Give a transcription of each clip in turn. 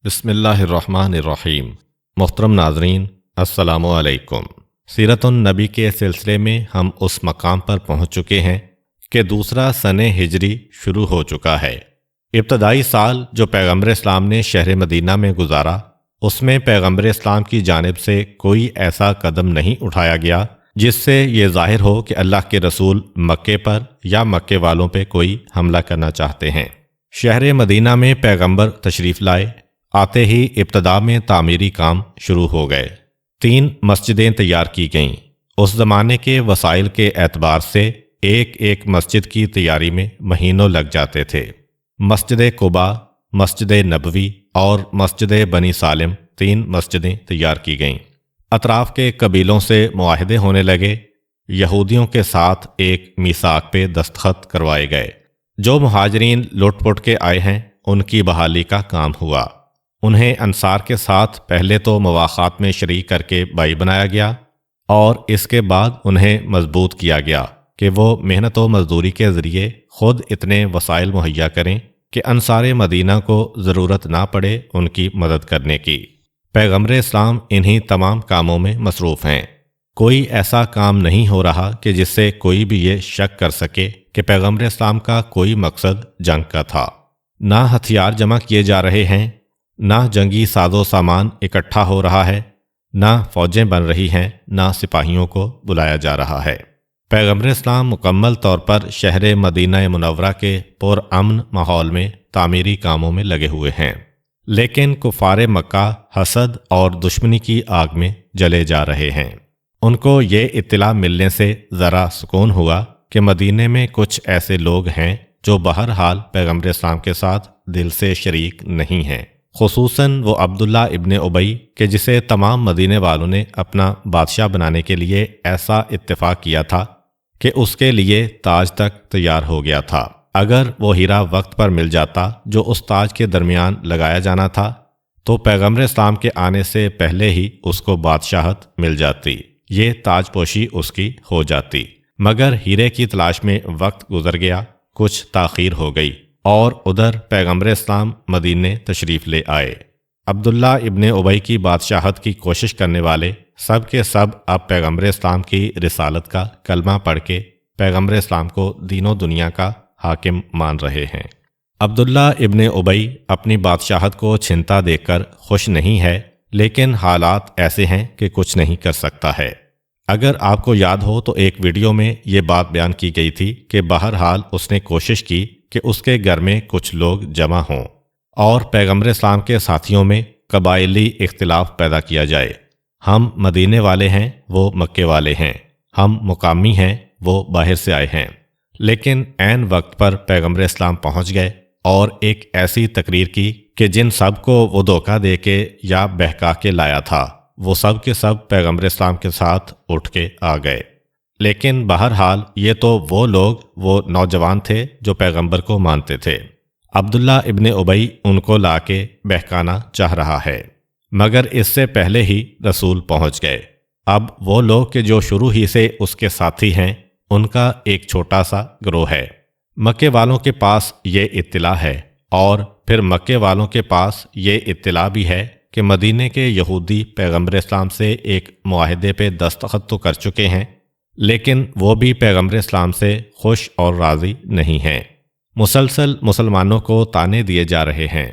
بسم اللہ الرحمن الرحیم۔ محترم ناظرین، السلام علیکم۔ سیرت النبی کے سلسلے میں ہم اس مقام پر پہنچ چکے ہیں کہ دوسرا سن ہجری شروع ہو چکا ہے۔ ابتدائی سال جو پیغمبر اسلام نے شہر مدینہ میں گزارا، اس میں پیغمبر اسلام کی جانب سے کوئی ایسا قدم نہیں اٹھایا گیا جس سے یہ ظاہر ہو کہ اللہ کے رسول مکے پر یا مکے والوں پہ کوئی حملہ کرنا چاہتے ہیں۔ شہر مدینہ میں پیغمبر تشریف لائے، آتے ہی ابتدا میں تعمیری کام شروع ہو گئے۔ 3 مسجدیں تیار کی گئیں۔ اس زمانے کے وسائل کے اعتبار سے ایک مسجد کی تیاری میں مہینوں لگ جاتے تھے۔ مسجد قباء، مسجد نبوی اور مسجد بنی سالم 3 مسجدیں تیار کی گئیں۔ اطراف کے قبیلوں سے معاہدے ہونے لگے۔ یہودیوں کے ساتھ ایک میثاق پہ دستخط کروائے گئے۔ جو مہاجرین لٹ پٹ کے آئے ہیں ان کی بحالی کا کام ہوا۔ انہیں انصار کے ساتھ پہلے تو مواخات میں شریک کر کے بھائی بنایا گیا اور اس کے بعد انہیں مضبوط کیا گیا کہ وہ محنت و مزدوری کے ذریعے خود اتنے وسائل مہیا کریں کہ انصار مدینہ کو ضرورت نہ پڑے ان کی مدد کرنے کی۔ پیغمبر اسلام انہی تمام کاموں میں مصروف ہیں۔ کوئی ایسا کام نہیں ہو رہا کہ جس سے کوئی بھی یہ شک کر سکے کہ پیغمبر اسلام کا کوئی مقصد جنگ کا تھا۔ نہ ہتھیار جمع کیے جا رہے ہیں، نہ جنگی ساز و سامان اکٹھا ہو رہا ہے، نہ فوجیں بن رہی ہیں، نہ سپاہیوں کو بلایا جا رہا ہے۔ پیغمبر اسلام مکمل طور پر شہر مدینہ منورہ کے پرامن ماحول میں تعمیری کاموں میں لگے ہوئے ہیں، لیکن کفار مکہ حسد اور دشمنی کی آگ میں جلے جا رہے ہیں۔ ان کو یہ اطلاع ملنے سے ذرا سکون ہوا کہ مدینے میں کچھ ایسے لوگ ہیں جو بہرحال پیغمبر اسلام کے ساتھ دل سے شریک نہیں ہیں، خصوصاً وہ عبداللہ ابن ابی کہ جسے تمام مدینے والوں نے اپنا بادشاہ بنانے کے لیے ایسا اتفاق کیا تھا کہ اس کے لیے تاج تک تیار ہو گیا تھا۔ اگر وہ ہیرا وقت پر مل جاتا جو اس تاج کے درمیان لگایا جانا تھا تو پیغمبر اسلام کے آنے سے پہلے ہی اس کو بادشاہت مل جاتی، یہ تاج پوشی اس کی ہو جاتی۔ مگر ہیرے کی تلاش میں وقت گزر گیا، کچھ تاخیر ہو گئی اور ادھر پیغمبر اسلام مدینے تشریف لے آئے۔ عبداللہ ابن ابی کی بادشاہت کی کوشش کرنے والے سب کے سب اب پیغمبر اسلام کی رسالت کا کلمہ پڑھ کے پیغمبر اسلام کو دین و دنیا کا حاکم مان رہے ہیں۔ عبداللہ ابن ابی اپنی بادشاہت کو چھنتا دیکھ کر خوش نہیں ہے، لیکن حالات ایسے ہیں کہ کچھ نہیں کر سکتا ہے۔ اگر آپ کو یاد ہو تو ایک ویڈیو میں یہ بات بیان کی گئی تھی کہ بہرحال اس نے کوشش کی کہ اس کے گھر میں کچھ لوگ جمع ہوں اور پیغمبر اسلام کے ساتھیوں میں قبائلی اختلاف پیدا کیا جائے۔ ہم مدینے والے ہیں، وہ مکے والے ہیں، ہم مقامی ہیں، وہ باہر سے آئے ہیں۔ لیکن عین وقت پر پیغمبر اسلام پہنچ گئے اور ایک ایسی تقریر کی کہ جن سب کو وہ دھوکہ دے کے یا بہکا کے لایا تھا وہ سب کے سب پیغمبر اسلام کے ساتھ اٹھ کے آ گئے۔ لیکن بہرحال یہ تو وہ نوجوان تھے جو پیغمبر کو مانتے تھے۔ عبداللہ ابن ابی ان کو لا کے بہکانا چاہ رہا ہے، مگر اس سے پہلے ہی رسول پہنچ گئے۔ اب وہ لوگ کہ جو شروع ہی سے اس کے ساتھی ہیں ان کا ایک چھوٹا سا گروہ ہے۔ مکے والوں کے پاس یہ اطلاع ہے اور پھر مکے والوں کے پاس یہ اطلاع بھی ہے کہ مدینے کے یہودی پیغمبر اسلام سے ایک معاہدے پہ دستخط تو کر چکے ہیں، لیکن وہ بھی پیغمبر اسلام سے خوش اور راضی نہیں ہیں۔ مسلسل مسلمانوں کو تانے دیے جا رہے ہیں۔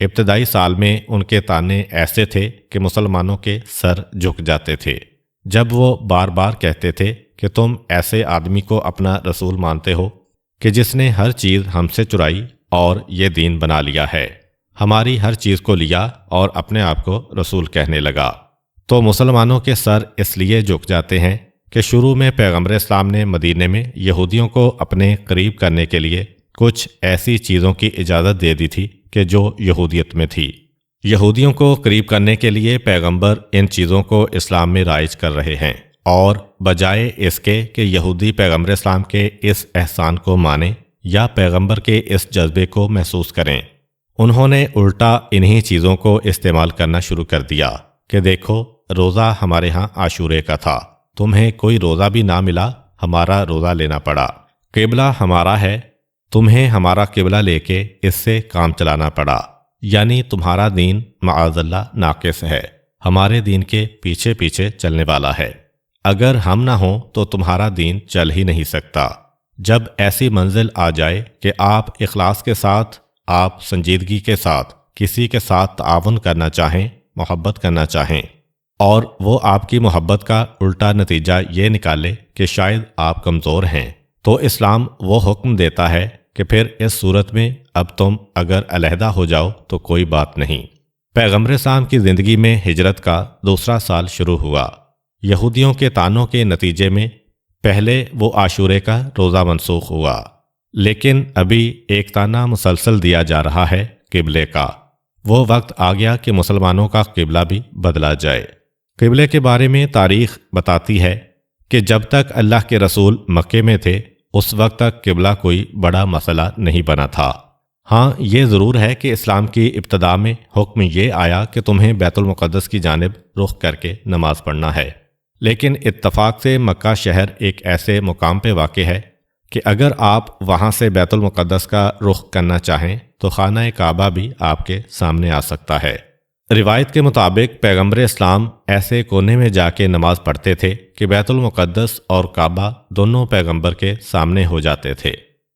ابتدائی سال میں ان کے تانے ایسے تھے کہ مسلمانوں کے سر جھک جاتے تھے جب وہ بار بار کہتے تھے کہ تم ایسے آدمی کو اپنا رسول مانتے ہو کہ جس نے ہر چیز ہم سے چرائی اور یہ دین بنا لیا ہے، ہماری ہر چیز کو لیا اور اپنے آپ کو رسول کہنے لگا۔ تو مسلمانوں کے سر اس لیے جھک جاتے ہیں کہ شروع میں پیغمبر اسلام نے مدینے میں یہودیوں کو اپنے قریب کرنے کے لیے کچھ ایسی چیزوں کی اجازت دے دی تھی کہ جو یہودیت میں تھی۔ یہودیوں کو قریب کرنے کے لیے پیغمبر ان چیزوں کو اسلام میں رائج کر رہے ہیں، اور بجائے اس کے کہ یہودی پیغمبر اسلام کے اس احسان کو مانیں یا پیغمبر کے اس جذبے کو محسوس کریں، انہوں نے الٹا انہی چیزوں کو استعمال کرنا شروع کر دیا کہ دیکھو روزہ ہمارے ہاں عاشورے کا تھا، تمہیں کوئی روزہ بھی نہ ملا، ہمارا روزہ لینا پڑا۔ قبلہ ہمارا ہے، تمہیں ہمارا قبلہ لے کے اس سے کام چلانا پڑا۔ یعنی تمہارا دین معاذ اللہ ناقص ہے، ہمارے دین کے پیچھے پیچھے چلنے والا ہے، اگر ہم نہ ہوں تو تمہارا دین چل ہی نہیں سکتا۔ جب ایسی منزل آ جائے کہ آپ اخلاص کے ساتھ، آپ سنجیدگی کے ساتھ کسی کے ساتھ تعاون کرنا چاہیں، محبت کرنا چاہیں، اور وہ آپ کی محبت کا الٹا نتیجہ یہ نکالے کہ شاید آپ کمزور ہیں، تو اسلام وہ حکم دیتا ہے کہ پھر اس صورت میں اب تم اگر علیحدہ ہو جاؤ تو کوئی بات نہیں۔ پیغمبر اسلام کی زندگی میں ہجرت کا دوسرا سال شروع ہوا۔ یہودیوں کے طعنوں کے نتیجے میں پہلے وہ عاشورے کا روزہ منسوخ ہوا، لیکن ابھی ایک طعنہ مسلسل دیا جا رہا ہے قبلے کا۔ وہ وقت آ گیا کہ مسلمانوں کا قبلہ بھی بدلا جائے۔ قبلے کے بارے میں تاریخ بتاتی ہے کہ جب تک اللہ کے رسول مکے میں تھے اس وقت تک قبلہ کوئی بڑا مسئلہ نہیں بنا تھا۔ ہاں یہ ضرور ہے کہ اسلام کی ابتدا میں حکم یہ آیا کہ تمہیں بیت المقدس کی جانب رخ کر کے نماز پڑھنا ہے، لیکن اتفاق سے مکہ شہر ایک ایسے مقام پہ واقع ہے کہ اگر آپ وہاں سے بیت المقدس کا رخ کرنا چاہیں تو خانہ کعبہ بھی آپ کے سامنے آ سکتا ہے۔ روایت کے مطابق پیغمبر اسلام ایسے کونے میں جا کے نماز پڑھتے تھے کہ بیت المقدس اور کعبہ دونوں پیغمبر کے سامنے ہو جاتے تھے۔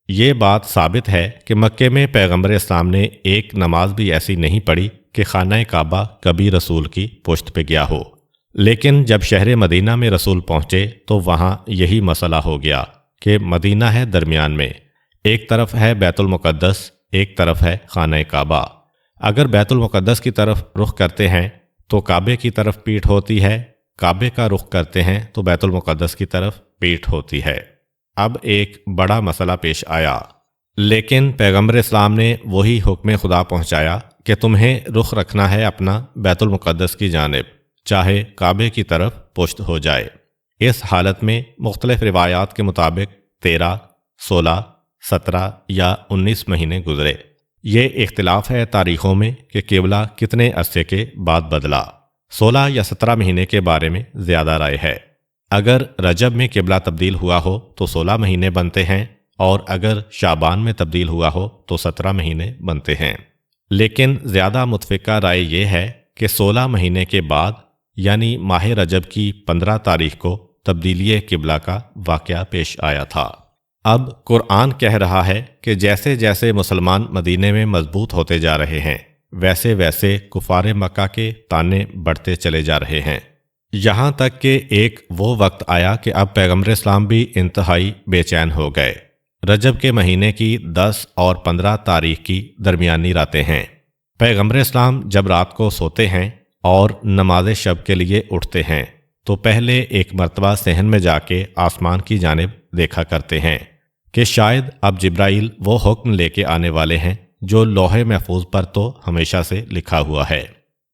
یہ بات ثابت ہے کہ مکے میں پیغمبر اسلام نے ایک نماز بھی ایسی نہیں پڑھی کہ خانہ کعبہ کبھی رسول کی پشت پہ گیا ہو، لیکن جب شہر مدینہ میں رسول پہنچے تو وہاں یہی مسئلہ ہو گیا کہ مدینہ ہے درمیان میں، ایک طرف ہے بیت المقدس، ایک طرف ہے خانہ کعبہ۔ اگر بیت المقدس کی طرف رخ کرتے ہیں تو کعبے کی طرف پیٹھ ہوتی ہے، کعبے کا رخ کرتے ہیں تو بیت المقدس کی طرف پیٹھ ہوتی ہے۔ اب ایک بڑا مسئلہ پیش آیا، لیکن پیغمبر اسلام نے وہی حکم خدا پہنچایا کہ تمہیں رخ رکھنا ہے اپنا بیت المقدس کی جانب، چاہے کعبے کی طرف پشت ہو جائے۔ اس حالت میں مختلف روایات کے مطابق 13، 16، 17 یا 19 مہینے گزرے۔ یہ اختلاف ہے تاریخوں میں کہ قبلہ کتنے عرصے کے بعد بدلا۔ 16 یا 17 مہینے کے بارے میں زیادہ رائے ہے۔ اگر رجب میں قبلہ تبدیل ہوا ہو تو 16 مہینے بنتے ہیں، اور اگر شعبان میں تبدیل ہوا ہو تو 17 مہینے بنتے ہیں۔ لیکن زیادہ متفقہ رائے یہ ہے کہ 16 مہینے کے بعد یعنی ماہ رجب کی 15 تاریخ کو تبدیلی قبلہ کا واقعہ پیش آیا تھا۔ اب قرآن کہہ رہا ہے کہ جیسے جیسے مسلمان مدینے میں مضبوط ہوتے جا رہے ہیں ویسے ویسے کفار مکہ کے طعنے بڑھتے چلے جا رہے ہیں، یہاں تک کہ ایک وہ وقت آیا کہ اب پیغمبر اسلام بھی انتہائی بے چین ہو گئے۔ رجب کے مہینے کی 10 اور 15 تاریخ کی درمیانی راتیں ہیں۔ پیغمبر اسلام جب رات کو سوتے ہیں اور نماز شب کے لیے اٹھتے ہیں تو پہلے ایک مرتبہ صحن میں جا کے آسمان کی جانب دیکھا کرتے ہیں کہ شاید اب جبرائیل وہ حکم لے کے آنے والے ہیں جو لوح محفوظ پر تو ہمیشہ سے لکھا ہوا ہے۔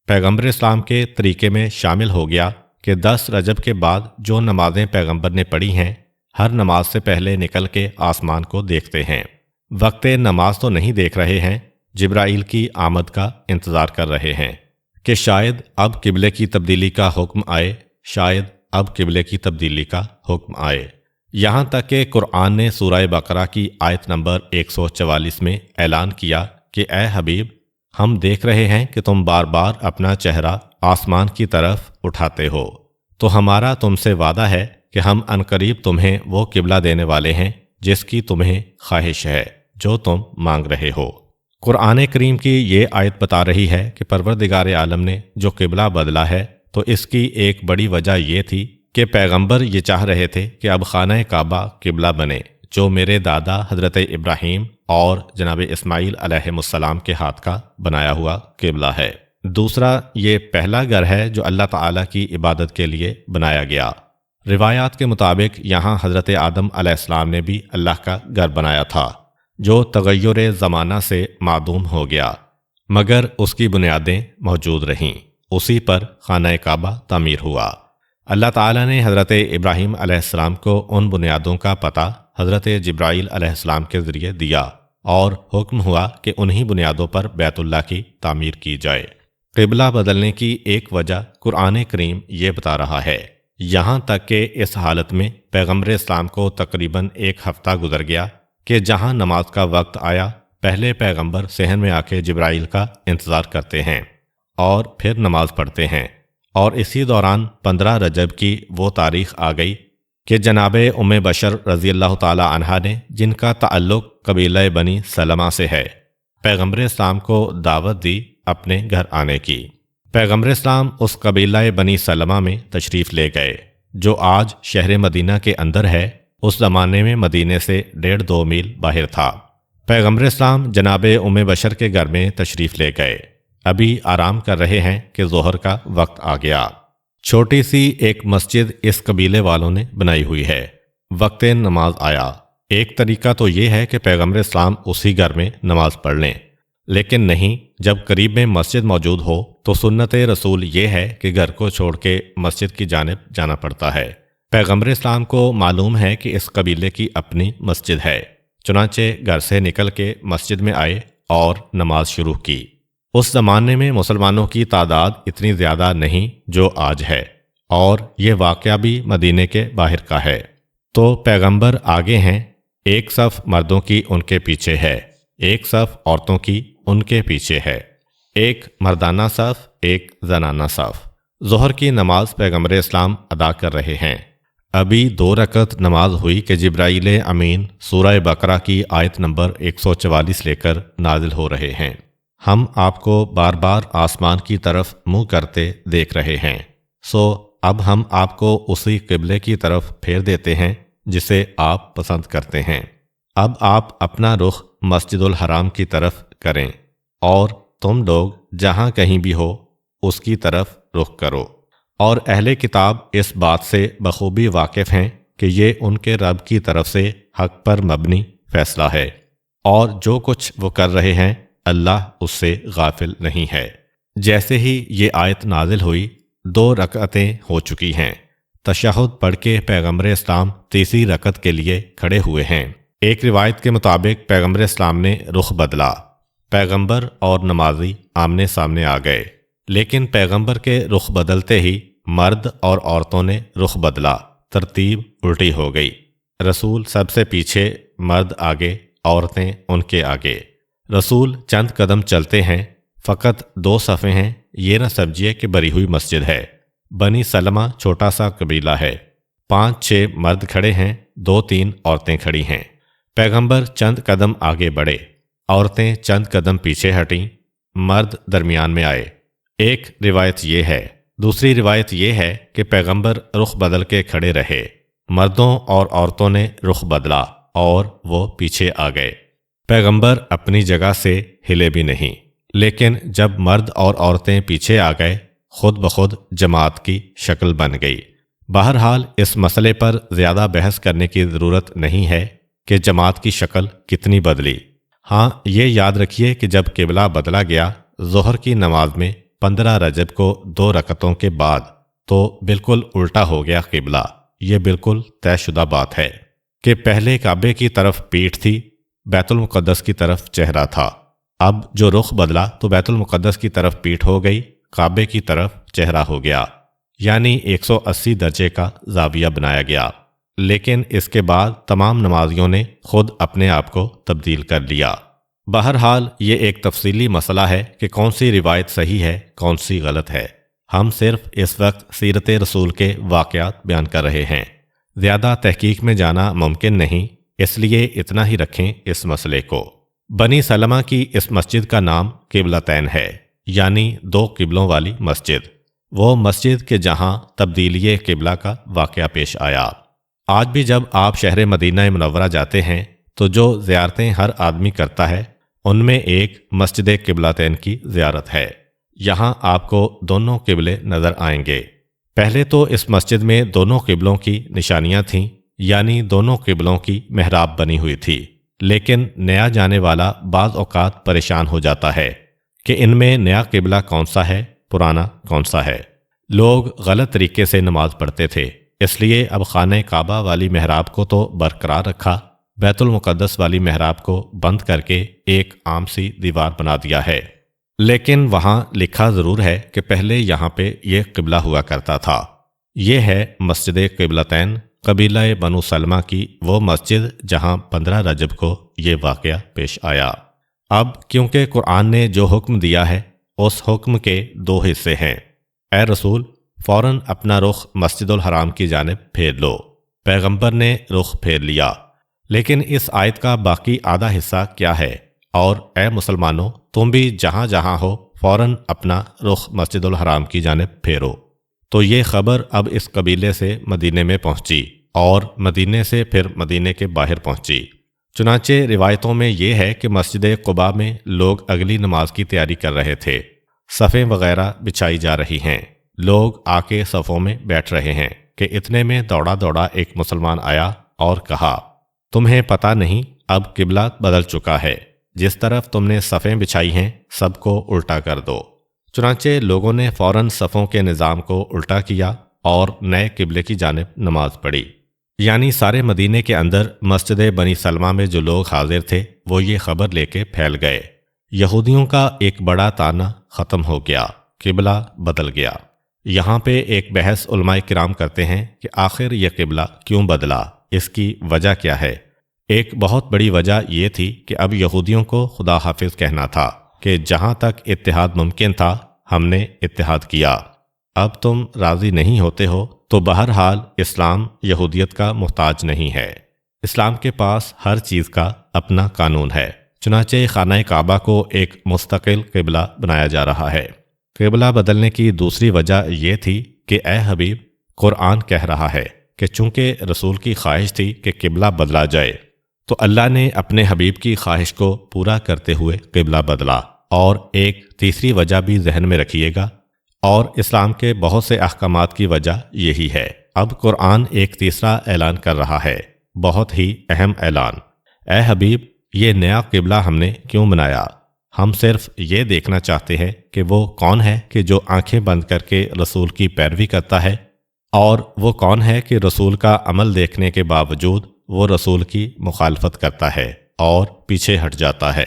پیغمبر اسلام کے طریقے میں شامل ہو گیا کہ 10 رجب کے بعد جو نمازیں پیغمبر نے پڑھی ہیں ہر نماز سے پہلے نکل کے آسمان کو دیکھتے ہیں۔ وقت نماز تو نہیں دیکھ رہے ہیں، جبرائیل کی آمد کا انتظار کر رہے ہیں کہ شاید اب قبلے کی تبدیلی کا حکم آئے، شاید اب قبلے کی تبدیلی کا حکم آئے۔ یہاں تک کہ قرآن نے سورہ بقرہ کی آیت نمبر 144 میں اعلان کیا کہ اے حبیب، ہم دیکھ رہے ہیں کہ تم بار بار اپنا چہرہ آسمان کی طرف اٹھاتے ہو، تو ہمارا تم سے وعدہ ہے کہ ہم عنقریب تمہیں وہ قبلہ دینے والے ہیں جس کی تمہیں خواہش ہے، جو تم مانگ رہے ہو۔ قرآن کریم کی یہ آیت بتا رہی ہے کہ پروردگار عالم نے جو قبلہ بدلا ہے تو اس کی ایک بڑی وجہ یہ تھی کہ پیغمبر یہ چاہ رہے تھے کہ اب خانہ کعبہ قبلہ بنے، جو میرے دادا حضرت ابراہیم اور جناب اسماعیل علیہ السلام کے ہاتھ کا بنایا ہوا قبلہ ہے۔ دوسرا، یہ پہلا گھر ہے جو اللہ تعالیٰ کی عبادت کے لیے بنایا گیا۔ روایات کے مطابق یہاں حضرت آدم علیہ السلام نے بھی اللہ کا گھر بنایا تھا جو تغیر زمانہ سے معدوم ہو گیا، مگر اس کی بنیادیں موجود رہیں، اسی پر خانہ کعبہ تعمیر ہوا۔ اللہ تعالیٰ نے حضرت ابراہیم علیہ السلام کو ان بنیادوں کا پتہ حضرت جبرائیل علیہ السلام کے ذریعے دیا اور حکم ہوا کہ انہی بنیادوں پر بیت اللہ کی تعمیر کی جائے۔ قبلہ بدلنے کی ایک وجہ قرآن کریم یہ بتا رہا ہے، یہاں تک کہ اس حالت میں پیغمبر اسلام کو تقریباً 1 ہفتہ گزر گیا کہ جہاں نماز کا وقت آیا پہلے پیغمبر صحن میں آ کے جبرائیل کا انتظار کرتے ہیں اور پھر نماز پڑھتے ہیں، اور اسی دوران 15 رجب کی وہ تاریخ آ گئی کہ جناب ام بشر رضی اللہ تعالی عنہا نے، جن کا تعلق قبیلہ بنی سلمہ سے ہے، پیغمبر اسلام کو دعوت دی اپنے گھر آنے کی۔ پیغمبر اسلام اس قبیلہ بنی سلمہ میں تشریف لے گئے جو آج شہر مدینہ کے اندر ہے، اس زمانے میں مدینے سے 1.5-2 میل باہر تھا۔ پیغمبر اسلام جناب ام بشر کے گھر میں تشریف لے گئے، ابھی آرام کر رہے ہیں کہ ظہر کا وقت آ گیا۔ چھوٹی سی ایک مسجد اس قبیلے والوں نے بنائی ہوئی ہے۔ وقت نماز آیا۔ ایک طریقہ تو یہ ہے کہ پیغمبر اسلام اسی گھر میں نماز پڑھ لیں، لیکن نہیں، جب قریب میں مسجد موجود ہو تو سنت رسول یہ ہے کہ گھر کو چھوڑ کے مسجد کی جانب جانا پڑتا ہے۔ پیغمبر اسلام کو معلوم ہے کہ اس قبیلے کی اپنی مسجد ہے، چنانچہ گھر سے نکل کے مسجد میں آئے اور نماز شروع کی۔ اس زمانے میں مسلمانوں کی تعداد اتنی زیادہ نہیں جو آج ہے، اور یہ واقعہ بھی مدینے کے باہر کا ہے۔ تو پیغمبر آگے ہیں، ایک صف مردوں کی ان کے پیچھے ہے، ایک صف عورتوں کی ان کے پیچھے ہے، ایک مردانہ صف، ایک زنانہ صف۔ ظہر کی نماز پیغمبر اسلام ادا کر رہے ہیں۔ ابھی 2 رکعت نماز ہوئی کہ جبرائیل امین سورہ بقرہ کی آیت نمبر 144 لے کر نازل ہو رہے ہیں۔ ہم آپ کو بار بار آسمان کی طرف منہ کرتے دیکھ رہے ہیں، سو اب ہم آپ کو اسی قبلے کی طرف پھیر دیتے ہیں جسے آپ پسند کرتے ہیں۔ اب آپ اپنا رخ مسجد الحرام کی طرف کریں، اور تم لوگ جہاں کہیں بھی ہو اس کی طرف رخ کرو۔ اور اہل کتاب اس بات سے بخوبی واقف ہیں کہ یہ ان کے رب کی طرف سے حق پر مبنی فیصلہ ہے، اور جو کچھ وہ کر رہے ہیں اللہ اس سے غافل نہیں ہے۔ جیسے ہی یہ آیت نازل ہوئی 2 رکعتیں ہو چکی ہیں۔ تشہد پڑھ کے پیغمبر اسلام تیسری رکعت کے لیے کھڑے ہوئے ہیں۔ ایک روایت کے مطابق پیغمبر اسلام نے رخ بدلا، پیغمبر اور نمازی آمنے سامنے آ گئے، لیکن پیغمبر کے رخ بدلتے ہی مرد اور عورتوں نے رخ بدلا، ترتیب الٹی ہو گئی۔ رسول سب سے پیچھے، مرد آگے، عورتیں ان کے آگے۔ رسول چند قدم چلتے ہیں، فقط 2 صفیں ہیں، یہ نہ سمجھیے کہ بری ہوئی مسجد ہے۔ بنی سلمہ چھوٹا سا قبیلہ ہے، 5-6 مرد کھڑے ہیں، 2-3 عورتیں کھڑی ہیں۔ پیغمبر چند قدم آگے بڑھے، عورتیں چند قدم پیچھے ہٹیں، مرد درمیان میں آئے۔ ایک روایت یہ ہے۔ دوسری روایت یہ ہے کہ پیغمبر رخ بدل کے کھڑے رہے، مردوں اور عورتوں نے رخ بدلا اور وہ پیچھے آ گئے۔ پیغمبر اپنی جگہ سے ہلے بھی نہیں، لیکن جب مرد اور عورتیں پیچھے آ گئے، خود بخود جماعت کی شکل بن گئی۔ بہرحال اس مسئلے پر زیادہ بحث کرنے کی ضرورت نہیں ہے کہ جماعت کی شکل کتنی بدلی۔ ہاں، یہ یاد رکھیے کہ جب قبلہ بدلا گیا ظہر کی نماز میں 15 رجب کو 2 رکعتوں کے بعد، تو بالکل الٹا ہو گیا قبلہ۔ یہ بالکل طے شدہ بات ہے کہ پہلے کعبے کی طرف پیٹھ تھی، بیت المقدس کی طرف چہرہ تھا۔ اب جو رخ بدلا تو بیت المقدس کی طرف پیٹھ ہو گئی، کعبے کی طرف چہرہ ہو گیا، یعنی 180 درجے کا زاویہ بنایا گیا۔ لیکن اس کے بعد تمام نمازیوں نے خود اپنے آپ کو تبدیل کر لیا۔ بہرحال یہ ایک تفصیلی مسئلہ ہے کہ کون سی روایت صحیح ہے، کون سی غلط ہے۔ ہم صرف اس وقت سیرت رسول کے واقعات بیان کر رہے ہیں، زیادہ تحقیق میں جانا ممکن نہیں، اس لیے اتنا ہی رکھیں اس مسئلے کو۔ بنی سلمہ کی اس مسجد کا نام قبلتین ہے، یعنی 2 قبلوں والی مسجد، وہ مسجد کے جہاں تبدیلی قبلہ کا واقعہ پیش آیا۔ آج بھی جب آپ شہر مدینہ منورہ جاتے ہیں تو جو زیارتیں ہر آدمی کرتا ہے ان میں ایک مسجد قبلتین کی زیارت ہے۔ یہاں آپ کو دونوں قبلے نظر آئیں گے۔ پہلے تو اس مسجد میں دونوں قبلوں کی نشانیاں تھیں، یعنی دونوں قبلوں کی محراب بنی ہوئی تھی، لیکن نیا جانے والا بعض اوقات پریشان ہو جاتا ہے کہ ان میں نیا قبلہ کون سا ہے، پرانا کون سا ہے۔ لوگ غلط طریقے سے نماز پڑھتے تھے، اس لیے اب خانہ کعبہ والی محراب کو تو برقرار رکھا، بیت المقدس والی محراب کو بند کر کے ایک عام سی دیوار بنا دیا ہے۔ لیکن وہاں لکھا ضرور ہے کہ پہلے یہاں پہ یہ قبلہ ہوا کرتا تھا۔ یہ ہے مسجد قبلتین، قبیلہ بنو سلمہ کی وہ مسجد جہاں 15 رجب کو یہ واقعہ پیش آیا۔ اب کیونکہ قرآن نے جو حکم دیا ہے اس حکم کے 2 حصے ہیں۔ اے رسول، فوراً اپنا رخ مسجد الحرام کی جانب پھیر لو۔ پیغمبر نے رخ پھیر لیا۔ لیکن اس آیت کا باقی آدھا حصہ کیا ہے؟ اور اے مسلمانوں، تم بھی جہاں جہاں ہو فوراً اپنا رخ مسجد الحرام کی جانب پھیرو۔ تو یہ خبر اب اس قبیلے سے مدینے میں پہنچی اور مدینے سے پھر مدینے کے باہر پہنچی۔ چنانچہ روایتوں میں یہ ہے کہ مسجد قباء میں لوگ اگلی نماز کی تیاری کر رہے تھے۔ صفیں وغیرہ بچھائی جا رہی ہیں، لوگ آ کے صفوں میں بیٹھ رہے ہیں کہ اتنے میں دوڑا دوڑا ایک مسلمان آیا اور کہا، تمہیں پتہ نہیں اب قبلہ بدل چکا ہے، جس طرف تم نے صفیں بچھائی ہیں سب کو الٹا کر دو۔ چنانچہ لوگوں نے فوراً صفوں کے نظام کو الٹا کیا اور نئے قبلے کی جانب نماز پڑھی۔ یعنی سارے مدینے کے اندر مسجد بنی سلمہ میں جو لوگ حاضر تھے وہ یہ خبر لے کے پھیل گئے۔ یہودیوں کا ایک بڑا طعنہ ختم ہو گیا، قبلہ بدل گیا۔ یہاں پہ ایک بحث علماء کرام کرتے ہیں کہ آخر یہ قبلہ کیوں بدلا، اس کی وجہ کیا ہے؟ ایک بہت بڑی وجہ یہ تھی کہ اب یہودیوں کو خدا حافظ کہنا تھا کہ جہاں تک اتحاد ممکن تھا ہم نے اتحاد کیا، اب تم راضی نہیں ہوتے ہو تو بہرحال اسلام یہودیت کا محتاج نہیں ہے، اسلام کے پاس ہر چیز کا اپنا قانون ہے۔ چنانچہ خانہ کعبہ کو ایک مستقل قبلہ بنایا جا رہا ہے۔ قبلہ بدلنے کی دوسری وجہ یہ تھی کہ اے حبیب، قرآن کہہ رہا ہے کہ چونکہ رسول کی خواہش تھی کہ قبلہ بدلا جائے تو اللہ نے اپنے حبیب کی خواہش کو پورا کرتے ہوئے قبلہ بدلا۔ اور ایک تیسری وجہ بھی ذہن میں رکھیے گا، اور اسلام کے بہت سے احکامات کی وجہ یہی ہے۔ اب قرآن ایک تیسرا اعلان کر رہا ہے، بہت ہی اہم اعلان۔ اے حبیب، یہ نیا قبلہ ہم نے کیوں بنایا؟ ہم صرف یہ دیکھنا چاہتے ہیں کہ وہ کون ہے کہ جو آنکھیں بند کر کے رسول کی پیروی کرتا ہے، اور وہ کون ہے کہ رسول کا عمل دیکھنے کے باوجود وہ رسول کی مخالفت کرتا ہے اور پیچھے ہٹ جاتا ہے۔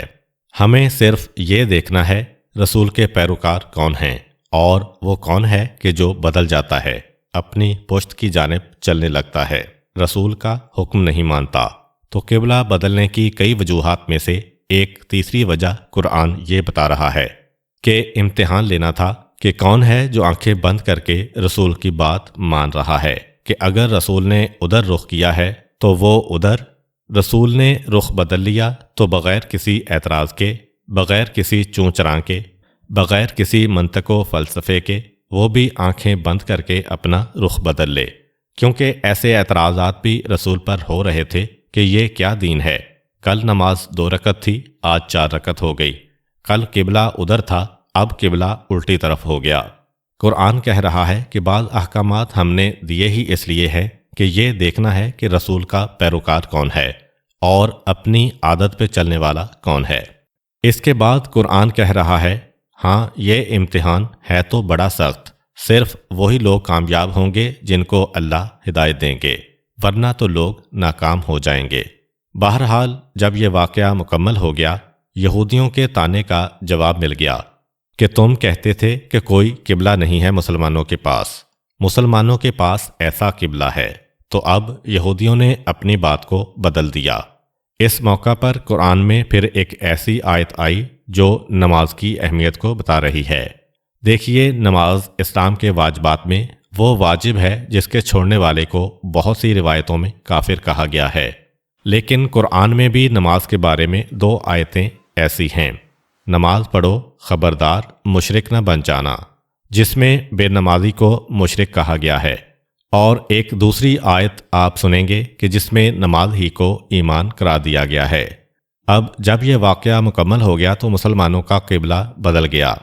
ہمیں صرف یہ دیکھنا ہے رسول کے پیروکار کون ہیں، اور وہ کون ہے کہ جو بدل جاتا ہے، اپنی پشت کی جانب چلنے لگتا ہے، رسول کا حکم نہیں مانتا۔ تو قبلہ بدلنے کی کئی وجوہات میں سے ایک تیسری وجہ قرآن یہ بتا رہا ہے کہ امتحان لینا تھا کہ کون ہے جو آنکھیں بند کر کے رسول کی بات مان رہا ہے، کہ اگر رسول نے ادھر رخ کیا ہے تو وہ ادھر، رسول نے رخ بدل لیا تو بغیر کسی اعتراض کے، بغیر کسی چوں چراں کے، بغیر کسی منطق و فلسفے کے وہ بھی آنکھیں بند کر کے اپنا رخ بدل لے، کیونکہ ایسے اعتراضات بھی رسول پر ہو رہے تھے کہ یہ کیا دین ہے، کل نماز 2 رکعت تھی آج 4 رکعت ہو گئی، کل قبلہ ادھر تھا اب قبلہ الٹی طرف ہو گیا۔ قرآن کہہ رہا ہے کہ بعض احکامات ہم نے دیے ہی اس لیے ہیں کہ یہ دیکھنا ہے کہ رسول کا پیروکار کون ہے اور اپنی عادت پہ چلنے والا کون ہے۔ اس کے بعد قرآن کہہ رہا ہے، ہاں یہ امتحان ہے تو بڑا سخت، صرف وہی لوگ کامیاب ہوں گے جن کو اللہ ہدایت دیں گے، ورنہ تو لوگ ناکام ہو جائیں گے۔ بہرحال جب یہ واقعہ مکمل ہو گیا، یہودیوں کے طعنے کا جواب مل گیا کہ تم کہتے تھے کہ کوئی قبلہ نہیں ہے مسلمانوں کے پاس ایسا قبلہ ہے، تو اب یہودیوں نے اپنی بات کو بدل دیا۔ اس موقع پر قرآن میں پھر ایک ایسی آیت آئی جو نماز کی اہمیت کو بتا رہی ہے۔ دیکھیے، نماز اسلام کے واجبات میں وہ واجب ہے جس کے چھوڑنے والے کو بہت سی روایتوں میں کافر کہا گیا ہے، لیکن قرآن میں بھی نماز کے بارے میں 2 آیتیں ایسی ہیں، نماز پڑھو خبردار مشرک نہ بن جانا، جس میں بے نمازی کو مشرک کہا گیا ہے، اور ایک دوسری آیت آپ سنیں گے کہ جس میں نماز ہی کو ایمان قرار دیا گیا ہے۔ اب جب یہ واقعہ مکمل ہو گیا تو مسلمانوں کا قبلہ بدل گیا۔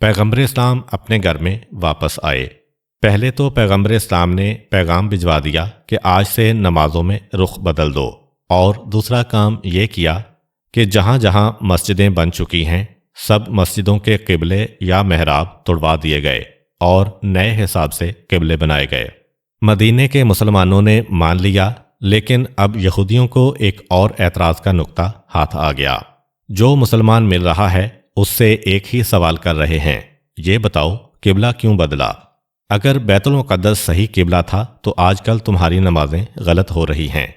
پیغمبر اسلام اپنے گھر میں واپس آئے۔ پہلے تو پیغمبر اسلام نے پیغام بھجوا دیا کہ آج سے نمازوں میں رخ بدل دو، اور دوسرا کام یہ کیا کہ جہاں جہاں مسجدیں بن چکی ہیں سب مسجدوں کے قبلے یا محراب توڑوا دیے گئے اور نئے حساب سے قبلے بنائے گئے۔ مدینے کے مسلمانوں نے مان لیا، لیکن اب یہودیوں کو ایک اور اعتراض کا نقطہ ہاتھ آ گیا۔ جو مسلمان مل رہا ہے اس سے ایک ہی سوال کر رہے ہیں، یہ بتاؤ قبلہ کیوں بدلا؟ اگر بیت المقدس صحیح قبلہ تھا تو آج کل تمہاری نمازیں غلط ہو رہی ہیں،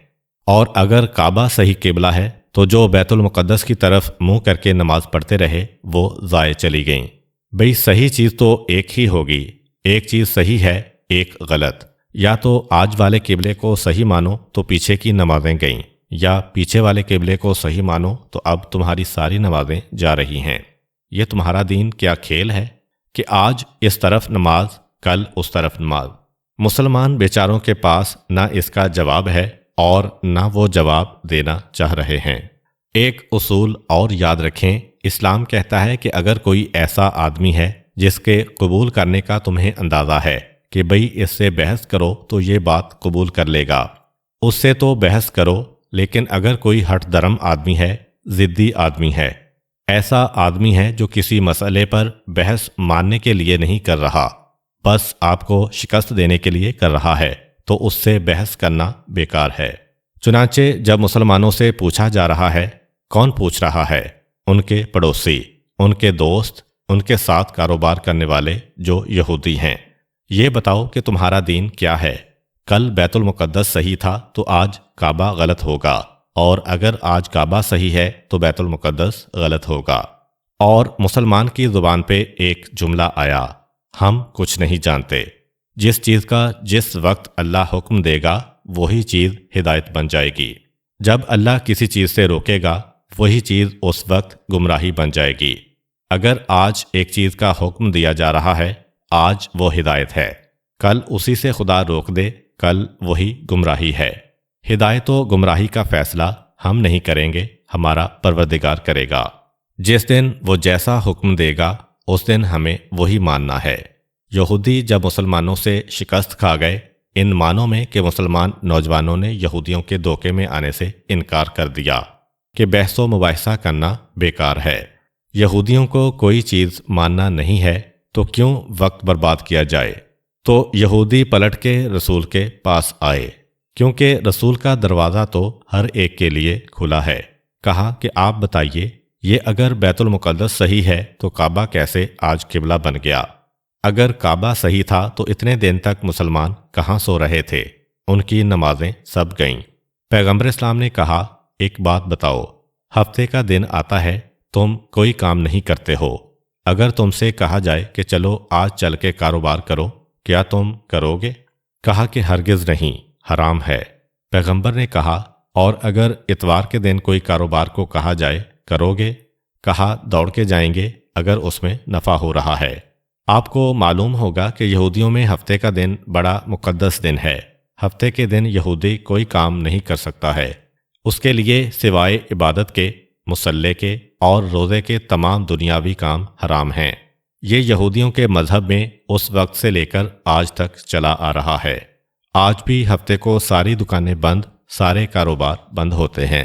اور اگر کعبہ صحیح قبلہ ہے تو جو بیت المقدس کی طرف منہ کر کے نماز پڑھتے رہے وہ ضائع چلی گئیں۔ بھئی صحیح چیز تو ایک ہی ہوگی، ایک چیز صحیح ہے، ایک غلط۔ یا تو آج والے قبلے کو صحیح مانو تو پیچھے کی نمازیں گئیں، یا پیچھے والے قبلے کو صحیح مانو تو اب تمہاری ساری نمازیں جا رہی ہیں۔ یہ تمہارا دین کیا کھیل ہے کہ آج اس طرف نماز، کل اس طرف نماز؟ مسلمان بیچاروں کے پاس نہ اس کا جواب ہے اور نہ وہ جواب دینا چاہ رہے ہیں۔ ایک اصول اور یاد رکھیں، اسلام کہتا ہے کہ اگر کوئی ایسا آدمی ہے جس کے قبول کرنے کا تمہیں اندازہ ہے کہ بھئی اس سے بحث کرو تو یہ بات قبول کر لے گا، اس سے تو بحث کرو، لیکن اگر کوئی ہٹ درم آدمی ہے، ضدی آدمی ہے، ایسا آدمی ہے جو کسی مسئلے پر بحث ماننے کے لیے نہیں کر رہا، بس آپ کو شکست دینے کے لیے کر رہا ہے، تو اس سے بحث کرنا بیکار ہے۔ چنانچہ جب مسلمانوں سے پوچھا جا رہا ہے، کون پوچھ رہا ہے؟ ان کے پڑوسی، ان کے دوست، ان کے ساتھ کاروبار کرنے والے جو یہودی ہیں۔ یہ بتاؤ کہ تمہارا دین کیا ہے؟ کل بیت المقدس صحیح تھا تو آج کعبہ غلط ہوگا، اور اگر آج کعبہ صحیح ہے تو بیت المقدس غلط ہوگا۔ اور مسلمان کی زبان پہ ایک جملہ آیا، ہم کچھ نہیں جانتے۔ جس چیز کا جس وقت اللہ حکم دے گا وہی چیز ہدایت بن جائے گی۔ جب اللہ کسی چیز سے روکے گا وہی چیز اس وقت گمراہی بن جائے گی۔ اگر آج ایک چیز کا حکم دیا جا رہا ہے، آج وہ ہدایت ہے، کل اسی سے خدا روک دے، کل وہی گمراہی ہے۔ ہدایت و گمراہی کا فیصلہ ہم نہیں کریں گے، ہمارا پروردگار کرے گا۔ جس دن وہ جیسا حکم دے گا اس دن ہمیں وہی ماننا ہے۔ یہودی جب مسلمانوں سے شکست کھا گئے، ان معنوں میں کہ مسلمان نوجوانوں نے یہودیوں کے دھوکے میں آنے سے انکار کر دیا کہ بحث و مباحثہ کرنا بیکار ہے۔ یہودیوں کو کوئی چیز ماننا نہیں ہے تو کیوں وقت برباد کیا جائے؟ تو یہودی پلٹ کے رسول کے پاس آئے، کیونکہ رسول کا دروازہ تو ہر ایک کے لیے کھلا ہے۔ کہا کہ آپ بتائیے، یہ اگر بیت المقدس صحیح ہے تو کعبہ کیسے آج قبلہ بن گیا؟ اگر کعبہ صحیح تھا تو اتنے دن تک مسلمان کہاں سو رہے تھے؟ ان کی نمازیں سب گئیں۔ پیغمبر اسلام نے کہا، ایک بات بتاؤ، ہفتے کا دن آتا ہے، تم کوئی کام نہیں کرتے ہو، اگر تم سے کہا جائے کہ چلو آج چل کے کاروبار کرو، کیا تم کرو گے؟ کہا کہ ہرگز نہیں، حرام ہے۔ پیغمبر نے کہا، اور اگر اتوار کے دن کوئی کاروبار کو کہا جائے کرو گے؟ کہا دوڑ کے جائیں گے اگر اس میں نفع ہو رہا ہے۔ آپ کو معلوم ہوگا کہ یہودیوں میں ہفتے کا دن بڑا مقدس دن ہے۔ ہفتے کے دن یہودی کوئی کام نہیں کر سکتا ہے، اس کے لیے سوائے عبادت کے، مصلے کے اور روزے کے تمام دنیاوی کام حرام ہیں۔ یہ یہودیوں کے مذہب میں اس وقت سے لے کر آج تک چلا آ رہا ہے۔ آج بھی ہفتے کو ساری دکانیں بند، سارے کاروبار بند ہوتے ہیں۔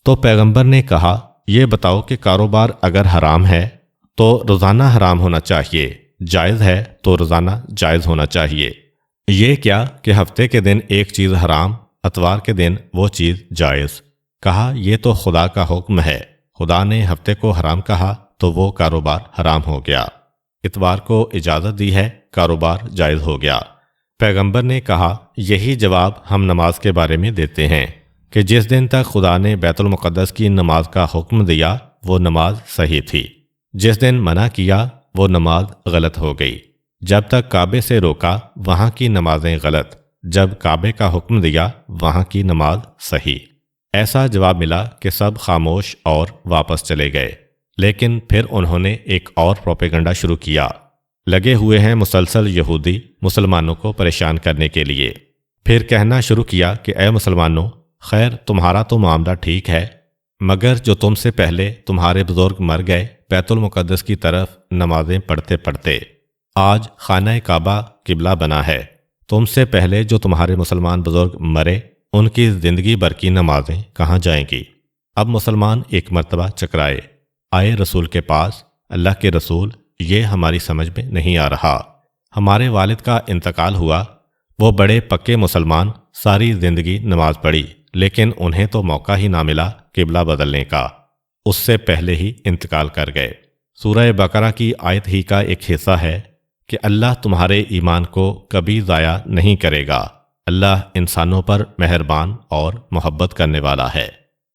تو پیغمبر نے کہا، یہ بتاؤ کہ کاروبار اگر حرام ہے تو روزانہ حرام ہونا چاہیے، جائز ہے تو روزانہ جائز ہونا چاہیے۔ یہ کیا کہ ہفتے کے دن ایک چیز حرام، اتوار کے دن وہ چیز جائز؟ کہا یہ تو خدا کا حکم ہے، خدا نے ہفتے کو حرام کہا تو وہ کاروبار حرام ہو گیا، اتوار کو اجازت دی ہے، کاروبار جائز ہو گیا۔ پیغمبر نے کہا، یہی جواب ہم نماز کے بارے میں دیتے ہیں کہ جس دن تک خدا نے بیت المقدس کی نماز کا حکم دیا وہ نماز صحیح تھی، جس دن منع کیا وہ نماز غلط ہو گئی۔ جب تک کعبے سے روکا وہاں کی نمازیں غلط، جب کعبے کا حکم دیا وہاں کی نماز صحیح۔ ایسا جواب ملا کہ سب خاموش اور واپس چلے گئے۔ لیکن پھر انہوں نے ایک اور پروپیگنڈا شروع کیا۔ لگے ہوئے ہیں مسلسل یہودی مسلمانوں کو پریشان کرنے کے لیے۔ پھر کہنا شروع کیا کہ اے مسلمانوں، خیر تمہارا تو معاملہ ٹھیک ہے، مگر جو تم سے پہلے تمہارے بزرگ مر گئے بیت المقدس کی طرف نمازیں پڑھتے پڑھتے، آج خانہ کعبہ قبلہ بنا ہے، تم سے پہلے جو تمہارے مسلمان بزرگ مرے ان کی زندگی بھر کی نمازیں کہاں جائیں گی؟ اب مسلمان ایک مرتبہ چکرائے، آئے رسول کے پاس، اللہ کے رسول یہ ہماری سمجھ میں نہیں آ رہا، ہمارے والد کا انتقال ہوا، وہ بڑے پکے مسلمان، ساری زندگی نماز پڑھی، لیکن انہیں تو موقع ہی نہ ملا قبلہ بدلنے کا، اس سے پہلے ہی انتقال کر گئے۔ سورہ بقرہ کی آیت ہی کا ایک حصہ ہے کہ اللہ تمہارے ایمان کو کبھی ضائع نہیں کرے گا، اللہ انسانوں پر مہربان اور محبت کرنے والا ہے۔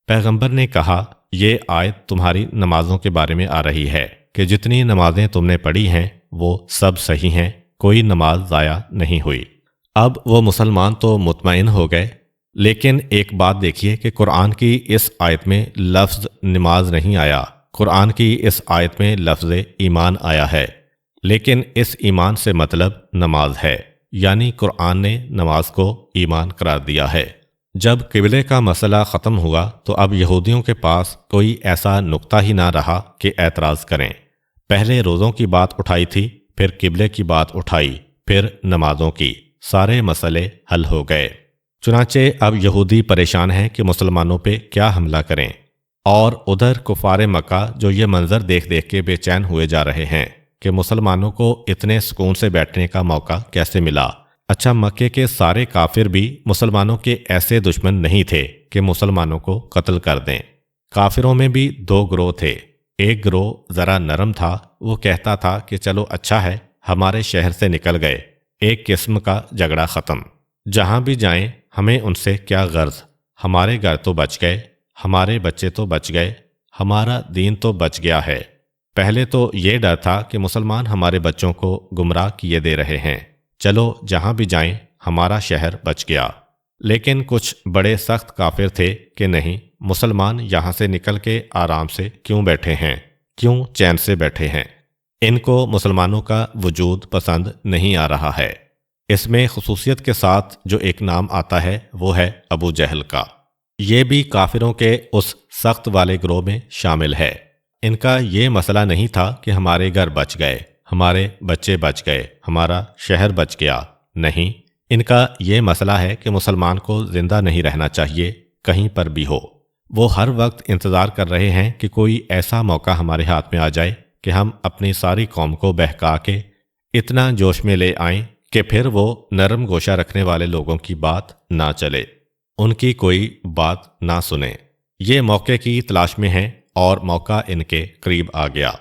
پیغمبر نے کہا، یہ آیت تمہاری نمازوں کے بارے میں آ رہی ہے کہ جتنی نمازیں تم نے پڑھی ہیں وہ سب صحیح ہیں، کوئی نماز ضائع نہیں ہوئی۔ اب وہ مسلمان تو مطمئن ہو گئے، لیکن ایک بات دیکھیے کہ قرآن کی اس آیت میں لفظ نماز نہیں آیا، قرآن کی اس آیت میں لفظ ایمان آیا ہے، لیکن اس ایمان سے مطلب نماز ہے، یعنی قرآن نے نماز کو ایمان قرار دیا ہے۔ جب قبلے کا مسئلہ ختم ہوا تو اب یہودیوں کے پاس کوئی ایسا نقطہ ہی نہ رہا کہ اعتراض کریں۔ پہلے روزوں کی بات اٹھائی تھی، پھر قبلے کی بات اٹھائی، پھر نمازوں کی، سارے مسئلے حل ہو گئے۔ چنانچہ اب یہودی پریشان ہیں کہ مسلمانوں پہ کیا حملہ کریں، اور ادھر کفار مکہ جو یہ منظر دیکھ دیکھ کے بے چین ہوئے جا رہے ہیں کہ مسلمانوں کو اتنے سکون سے بیٹھنے کا موقع کیسے ملا۔ اچھا، مکے کے سارے کافر بھی مسلمانوں کے ایسے دشمن نہیں تھے کہ مسلمانوں کو قتل کر دیں۔ کافروں میں بھی دو گروہ تھے، ایک گروہ ذرا نرم تھا، وہ کہتا تھا کہ چلو اچھا ہے ہمارے شہر سے نکل گئے، ایک قسم کا جھگڑا ختم، جہاں بھی جائیں ہمیں ان سے کیا غرض، ہمارے گھر تو بچ گئے، ہمارے بچے تو بچ گئے، ہمارا دین تو بچ گیا ہے۔ پہلے تو یہ ڈر تھا کہ مسلمان ہمارے بچوں کو گمراہ کیے دے رہے ہیں، چلو جہاں بھی جائیں ہمارا شہر بچ گیا۔ لیکن کچھ بڑے سخت کافر تھے کہ نہیں، مسلمان یہاں سے نکل کے آرام سے کیوں بیٹھے ہیں، کیوں چین سے بیٹھے ہیں، ان کو مسلمانوں کا وجود پسند نہیں آ رہا ہے۔ اس میں خصوصیت کے ساتھ جو ایک نام آتا ہے وہ ہے ابو جہل کا، یہ بھی کافروں کے اس سخت والے گروہ میں شامل ہے۔ ان کا یہ مسئلہ نہیں تھا کہ ہمارے گھر بچ گئے، ہمارے بچے بچ گئے، ہمارا شہر بچ گیا، نہیں، ان کا یہ مسئلہ ہے کہ مسلمان کو زندہ نہیں رہنا چاہیے کہیں پر بھی ہو۔ وہ ہر وقت انتظار کر رہے ہیں کہ کوئی ایسا موقع ہمارے ہاتھ میں آ جائے کہ ہم اپنی ساری قوم کو بہکا کے اتنا جوش میں لے آئیں کہ پھر وہ نرم گوشہ رکھنے والے لوگوں کی بات نہ چلے، ان کی کوئی بات نہ سنیں۔ یہ موقع کی تلاش میں ہیں اور موقع ان کے قریب آ گیا۔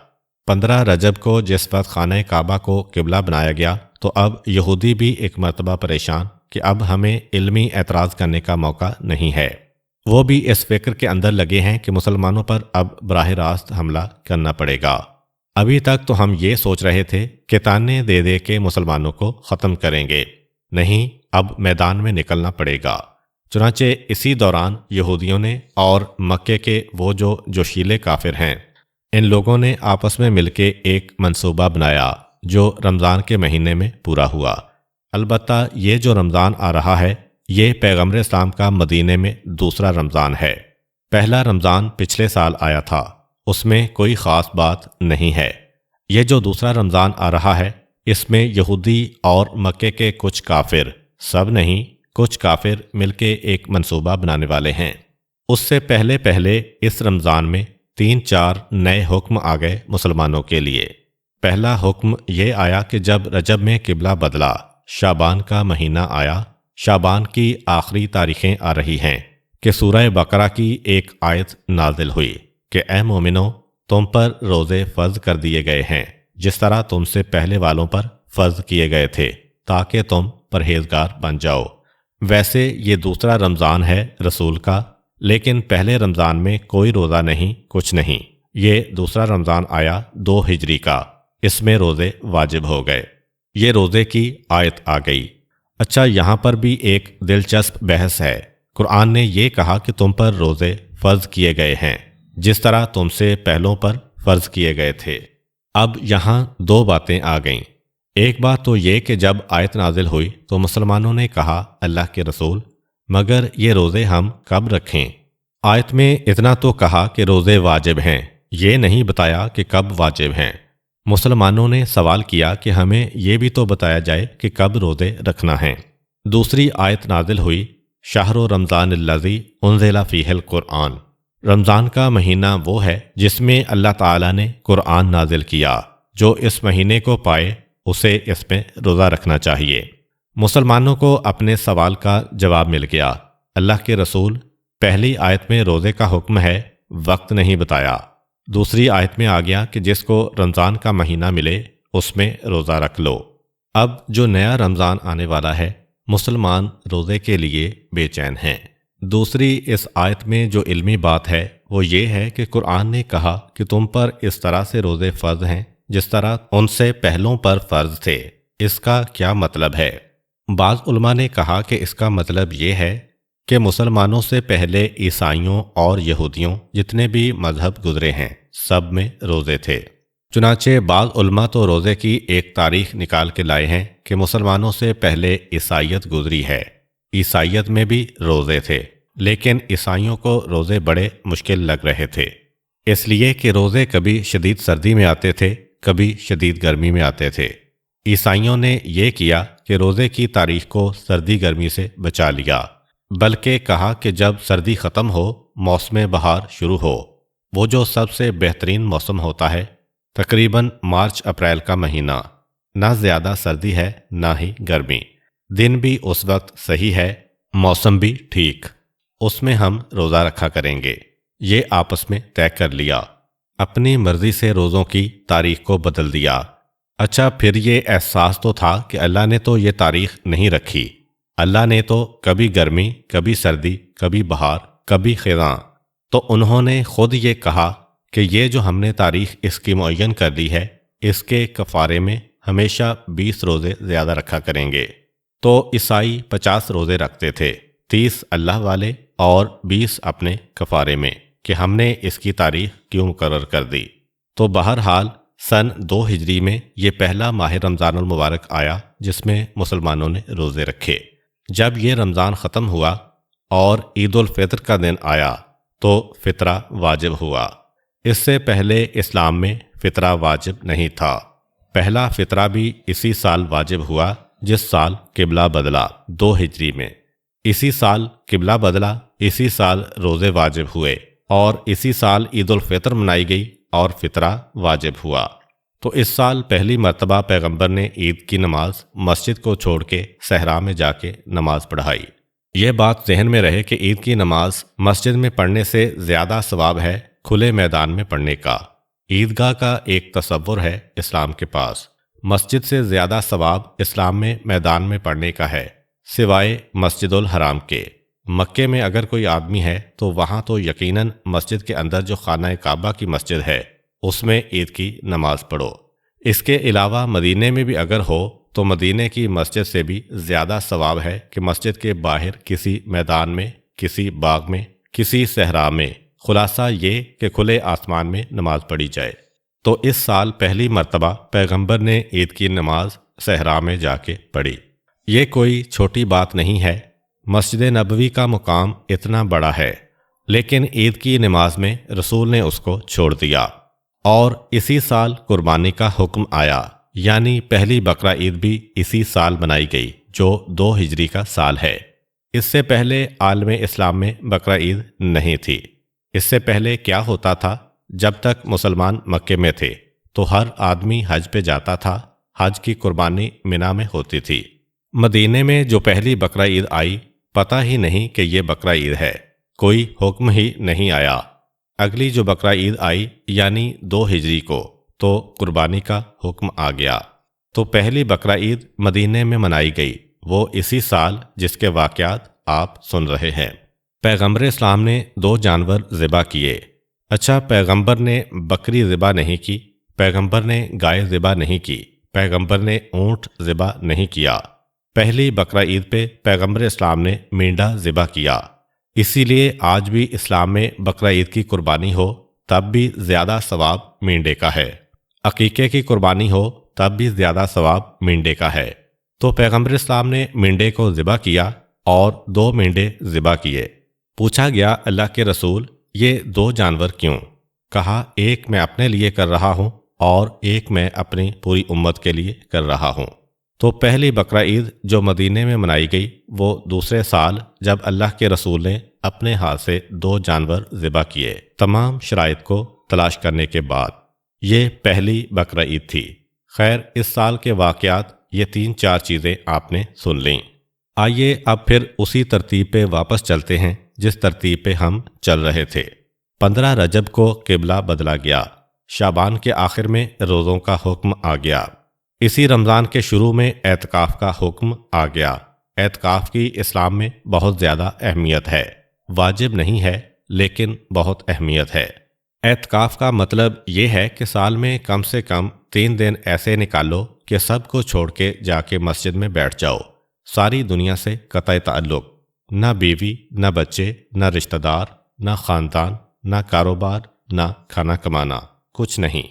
15 رجب کو جس وقت خانہ کعبہ کو قبلہ بنایا گیا تو اب یہودی بھی ایک مرتبہ پریشان کہ اب ہمیں علمی اعتراض کرنے کا موقع نہیں ہے۔ وہ بھی اس فکر کے اندر لگے ہیں کہ مسلمانوں پر اب براہ راست حملہ کرنا پڑے گا۔ ابھی تک تو ہم یہ سوچ رہے تھے کہ تانے دے دے کے مسلمانوں کو ختم کریں گے، نہیں، اب میدان میں نکلنا پڑے گا۔ چنانچہ اسی دوران یہودیوں نے اور مکے کے وہ جو جوشیلے کافر ہیں، ان لوگوں نے آپس میں مل کے ایک منصوبہ بنایا جو رمضان کے مہینے میں پورا ہوا۔ البتہ یہ جو رمضان آ رہا ہے یہ پیغمبر اسلام کا مدینے میں دوسرا رمضان ہے۔ پہلا رمضان پچھلے سال آیا تھا، اس میں کوئی خاص بات نہیں ہے۔ یہ جو دوسرا رمضان آ رہا ہے اس میں یہودی اور مکے کے کچھ کافر، سب نہیں، کچھ کافر مل کے ایک منصوبہ بنانے والے ہیں۔ اس سے پہلے پہلے اس رمضان میں 3-4 نئے حکم آ گئے مسلمانوں کے لیے۔ پہلا حکم یہ آیا کہ جب رجب میں قبلہ بدلا، شعبان کا مہینہ آیا، شعبان کی آخری تاریخیں آ رہی ہیں کہ سورہ بقرہ کی ایک آیت نازل ہوئی کہ اے مومنو، تم پر روزے فرض کر دیے گئے ہیں جس طرح تم سے پہلے والوں پر فرض کیے گئے تھے تاکہ تم پرہیزگار بن جاؤ۔ ویسے یہ دوسرا رمضان ہے رسول کا، لیکن پہلے رمضان میں کوئی روزہ نہیں، کچھ نہیں۔ یہ دوسرا رمضان آیا 2 ہجری کا، اس میں روزے واجب ہو گئے، یہ روزے کی آیت آ گئی۔ اچھا، یہاں پر بھی ایک دلچسپ بحث ہے۔ قرآن نے یہ کہا کہ تم پر روزے فرض کیے گئے ہیں جس طرح تم سے پہلوں پر فرض کیے گئے تھے۔ اب یہاں 2 باتیں آ گئیں۔ ایک بات تو یہ کہ جب آیت نازل ہوئی تو مسلمانوں نے کہا اللہ کے رسول، مگر یہ روزے ہم کب رکھیں؟ آیت میں اتنا تو کہا کہ روزے واجب ہیں، یہ نہیں بتایا کہ کب واجب ہیں۔ مسلمانوں نے سوال کیا کہ ہمیں یہ بھی تو بتایا جائے کہ کب روزے رکھنا ہیں۔ دوسری آیت نازل ہوئی، شہر رمضان الذی انزل فیہ القرآن، رمضان کا مہینہ وہ ہے جس میں اللہ تعالیٰ نے قرآن نازل کیا، جو اس مہینے کو پائے اسے اس میں روزہ رکھنا چاہیے۔ مسلمانوں کو اپنے سوال کا جواب مل گیا۔ اللہ کے رسول، پہلی آیت میں روزے کا حکم ہے، وقت نہیں بتایا۔ دوسری آیت میں آ گیا کہ جس کو رمضان کا مہینہ ملے اس میں روزہ رکھ لو۔ اب جو نیا رمضان آنے والا ہے، مسلمان روزے کے لیے بے چین ہیں، دوسری اس آیت میں جو علمی بات ہے وہ یہ ہے کہ قرآن نے کہا کہ تم پر اس طرح سے روزے فرض ہیں جس طرح ان سے پہلوں پر فرض تھے۔ اس کا کیا مطلب ہے؟ بعض علماء نے کہا کہ اس کا مطلب یہ ہے کہ مسلمانوں سے پہلے عیسائیوں اور یہودیوں جتنے بھی مذہب گزرے ہیں سب میں روزے تھے۔ چنانچہ بعض علماء تو روزے کی ایک تاریخ نکال کے لائے ہیں کہ مسلمانوں سے پہلے عیسائیت گزری ہے، عیسائیت میں بھی روزے تھے، لیکن عیسائیوں کو روزے بڑے مشکل لگ رہے تھے، اس لیے کہ روزے کبھی شدید سردی میں آتے تھے، کبھی شدید گرمی میں آتے تھے۔ عیسائیوں نے یہ کیا کہ روزے کی تاریخ کو سردی گرمی سے بچا لیا، بلکہ کہا کہ جب سردی ختم ہو، موسم بہار شروع ہو، وہ جو سب سے بہترین موسم ہوتا ہے، تقریباً مارچ اپریل کا مہینہ، نہ زیادہ سردی ہے نہ ہی گرمی، دن بھی اس وقت صحیح ہے، موسم بھی ٹھیک، اس میں ہم روزہ رکھا کریں گے۔ یہ آپس میں طے کر لیا، اپنی مرضی سے روزوں کی تاریخ کو بدل دیا۔ اچھا، پھر یہ احساس تو تھا کہ اللہ نے تو یہ تاریخ نہیں رکھی، اللہ نے تو کبھی گرمی، کبھی سردی، کبھی بہار، کبھی خزاں، تو انہوں نے خود یہ کہا کہ یہ جو ہم نے تاریخ اس کی معین کر دی ہے، اس کے کفارے میں ہمیشہ 20 روزے زیادہ رکھا کریں گے۔ تو عیسائی 50 روزے رکھتے تھے، 30 اللہ والے اور 20 اپنے کفارے میں، کہ ہم نے اس کی تاریخ کیوں مقرر کر دی۔ تو بہرحال سن 2 ہجری میں یہ پہلا ماہ رمضان المبارک آیا جس میں مسلمانوں نے روزے رکھے۔ جب یہ رمضان ختم ہوا اور عید الفطر کا دن آیا تو فطرہ واجب ہوا۔ اس سے پہلے اسلام میں فطرہ واجب نہیں تھا۔ پہلا فطرہ بھی اسی سال واجب ہوا جس سال قبلہ بدلا، 2 ہجری میں۔ اسی سال قبلہ بدلا، اسی سال روزے واجب ہوئے اور اسی سال عید الفطر منائی گئی اور فطرہ واجب ہوا۔ تو اس سال پہلی مرتبہ پیغمبر نے عید کی نماز مسجد کو چھوڑ کے صحرا میں جا کے نماز پڑھائی۔ یہ بات ذہن میں رہے کہ عید کی نماز مسجد میں پڑھنے سے زیادہ ثواب ہے کھلے میدان میں پڑھنے کا۔ عیدگاہ کا ایک تصور ہے اسلام کے پاس، مسجد سے زیادہ ثواب اسلام میں میدان میں پڑھنے کا ہے، سوائے مسجد الحرام کے۔ مکے میں اگر کوئی آدمی ہے تو وہاں تو یقیناً مسجد کے اندر جو خانہ کعبہ کی مسجد ہے اس میں عید کی نماز پڑھو۔ اس کے علاوہ مدینے میں بھی اگر ہو تو مدینے کی مسجد سے بھی زیادہ ثواب ہے کہ مسجد کے باہر کسی میدان میں، کسی باغ میں، کسی صحرا میں، خلاصہ یہ کہ کھلے آسمان میں نماز پڑھی جائے۔ تو اس سال پہلی مرتبہ پیغمبر نے عید کی نماز صحرا میں جا کے پڑھی۔ یہ کوئی چھوٹی بات نہیں ہے، مسجد نبوی کا مقام اتنا بڑا ہے، لیکن عید کی نماز میں رسول نے اس کو چھوڑ دیا۔ اور اسی سال قربانی کا حکم آیا، یعنی پہلی بقرہ عید بھی اسی سال منائی گئی جو 2 ہجری کا سال ہے۔ اس سے پہلے عالم اسلام میں بقرہ عید نہیں تھی۔ اس سے پہلے کیا ہوتا تھا؟ جب تک مسلمان مکے میں تھے تو ہر آدمی حج پہ جاتا تھا، حج کی قربانی منا میں ہوتی تھی۔ مدینے میں جو پہلی بقرہ عید آئی، پتہ ہی نہیں کہ یہ بقرہ عید ہے، کوئی حکم ہی نہیں آیا۔ اگلی جو بقرہ عید آئی یعنی 2 ہجری کو تو قربانی کا حکم آ گیا۔ تو پہلی بقرہ عید مدینے میں منائی گئی، وہ اسی سال جس کے واقعات آپ سن رہے ہیں۔ پیغمبر اسلام نے 2 جانور ذبح کیے۔ اچھا، پیغمبر نے بکری ذبح نہیں کی، پیغمبر نے گائے ذبح نہیں کی، پیغمبر نے اونٹ ذبح نہیں کیا۔ پہلی بقرہ عید پہ پیغمبر اسلام نے مینڈا ذبح کیا۔ اسی لیے آج بھی اسلام میں بقرہ عید کی قربانی ہو تب بھی زیادہ ثواب مینڈے کا ہے، عقیقے کی قربانی ہو تب بھی زیادہ ثواب مینڈے کا ہے۔ تو پیغمبر اسلام نے مینڈے کو ذبح کیا اور 2 مینڈے ذبح کیے۔ پوچھا گیا اللہ کے رسول یہ 2 جانور کیوں؟ کہا ایک میں اپنے لیے کر رہا ہوں اور ایک میں اپنی پوری امت کے لیے کر رہا ہوں۔ تو پہلی بقرہ عید جو مدینے میں منائی گئی وہ دوسرے سال جب اللہ کے رسول نے اپنے ہاتھ سے 2 جانور ذبح کیے، تمام شرائط کو تلاش کرنے کے بعد۔ یہ پہلی بقرہ عید تھی۔ خیر، اس سال کے واقعات یہ 3-4 چیزیں آپ نے سن لیں۔ آئیے اب پھر اسی ترتیب پہ واپس چلتے ہیں جس ترتیب پہ ہم چل رہے تھے۔ 15 رجب کو قبلہ بدلا گیا، شعبان کے آخر میں روزوں کا حکم آ گیا، اسی رمضان کے شروع میں اعتکاف کا حکم آ گیا۔ اعتکاف کی اسلام میں بہت زیادہ اہمیت ہے۔ واجب نہیں ہے لیکن بہت اہمیت ہے۔ اعتکاف کا مطلب یہ ہے کہ سال میں کم سے کم 3 دن ایسے نکالو کہ سب کو چھوڑ کے جا کے مسجد میں بیٹھ جاؤ، ساری دنیا سے قطع تعلق، نہ بیوی، نہ بچے، نہ رشتہ دار، نہ خاندان، نہ کاروبار، نہ کھانا کمانا، کچھ نہیں۔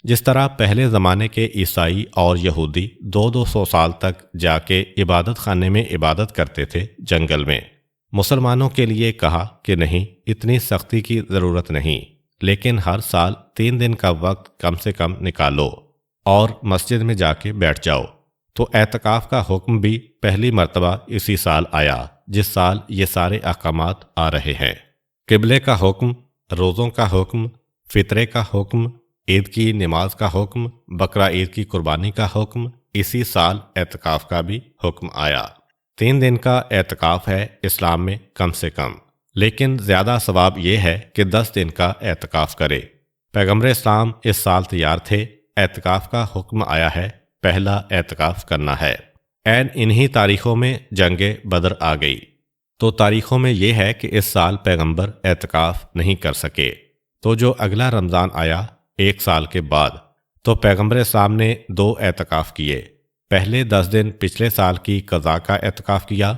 جس طرح پہلے زمانے کے عیسائی اور یہودی 200 سال تک جا کے عبادت خانے میں عبادت کرتے تھے جنگل میں، مسلمانوں کے لیے کہا کہ نہیں، اتنی سختی کی ضرورت نہیں، لیکن ہر سال 3 دن کا وقت کم سے کم نکالو اور مسجد میں جا کے بیٹھ جاؤ۔ تو اعتکاف کا حکم بھی پہلی مرتبہ اسی سال آیا جس سال یہ سارے احکامات آ رہے ہیں۔ قبلے کا حکم، روزوں کا حکم، فطرے کا حکم، عید کی نماز کا حکم، بقرہ عید کی قربانی کا حکم، اسی سال اعتکاف کا بھی حکم آیا۔ 3 دن کا اعتکاف ہے اسلام میں کم سے کم، لیکن زیادہ ثواب یہ ہے کہ 10 دن کا اعتکاف کرے۔ پیغمبر اسلام اس سال تیار تھے، اعتکاف کا حکم آیا ہے، پہلا اعتکاف کرنا ہے۔ عین انہی تاریخوں میں جنگ بدر آ گئی، تو تاریخوں میں یہ ہے کہ اس سال پیغمبر اعتکاف نہیں کر سکے، تو جو اگلا رمضان آیا 1 سال کے بعد، تو پیغمبر اسلام نے 2 اعتکاف کیے۔ پہلے 10 دن پچھلے سال کی قضا کا اعتکاف کیا،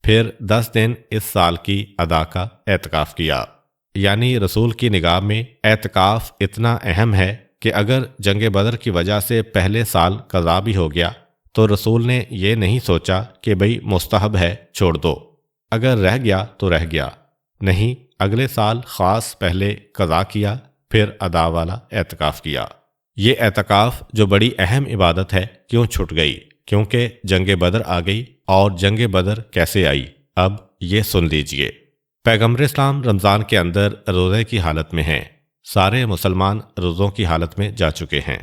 پھر 10 دن اس سال کی ادا کا اعتکاف کیا۔ یعنی رسول کی نگاہ میں اعتکاف اتنا اہم ہے کہ اگر جنگ بدر کی وجہ سے پہلے سال قضا بھی ہو گیا تو رسول نے یہ نہیں سوچا کہ بھئی مستحب ہے چھوڑ دو، اگر رہ گیا تو رہ گیا، نہیں، اگلے سال خاص پہلے قضا کیا پھر ادا والا اعتکاف کیا۔ یہ اعتکاف جو بڑی اہم عبادت ہے کیوں چھٹ گئی؟ کیونکہ جنگ بدر آ گئی، اور جنگ بدر کیسے آئی اب یہ سن لیجئے۔ پیغمبر اسلام رمضان کے اندر روزے کی حالت میں ہیں، سارے مسلمان روزوں کی حالت میں جا چکے ہیں،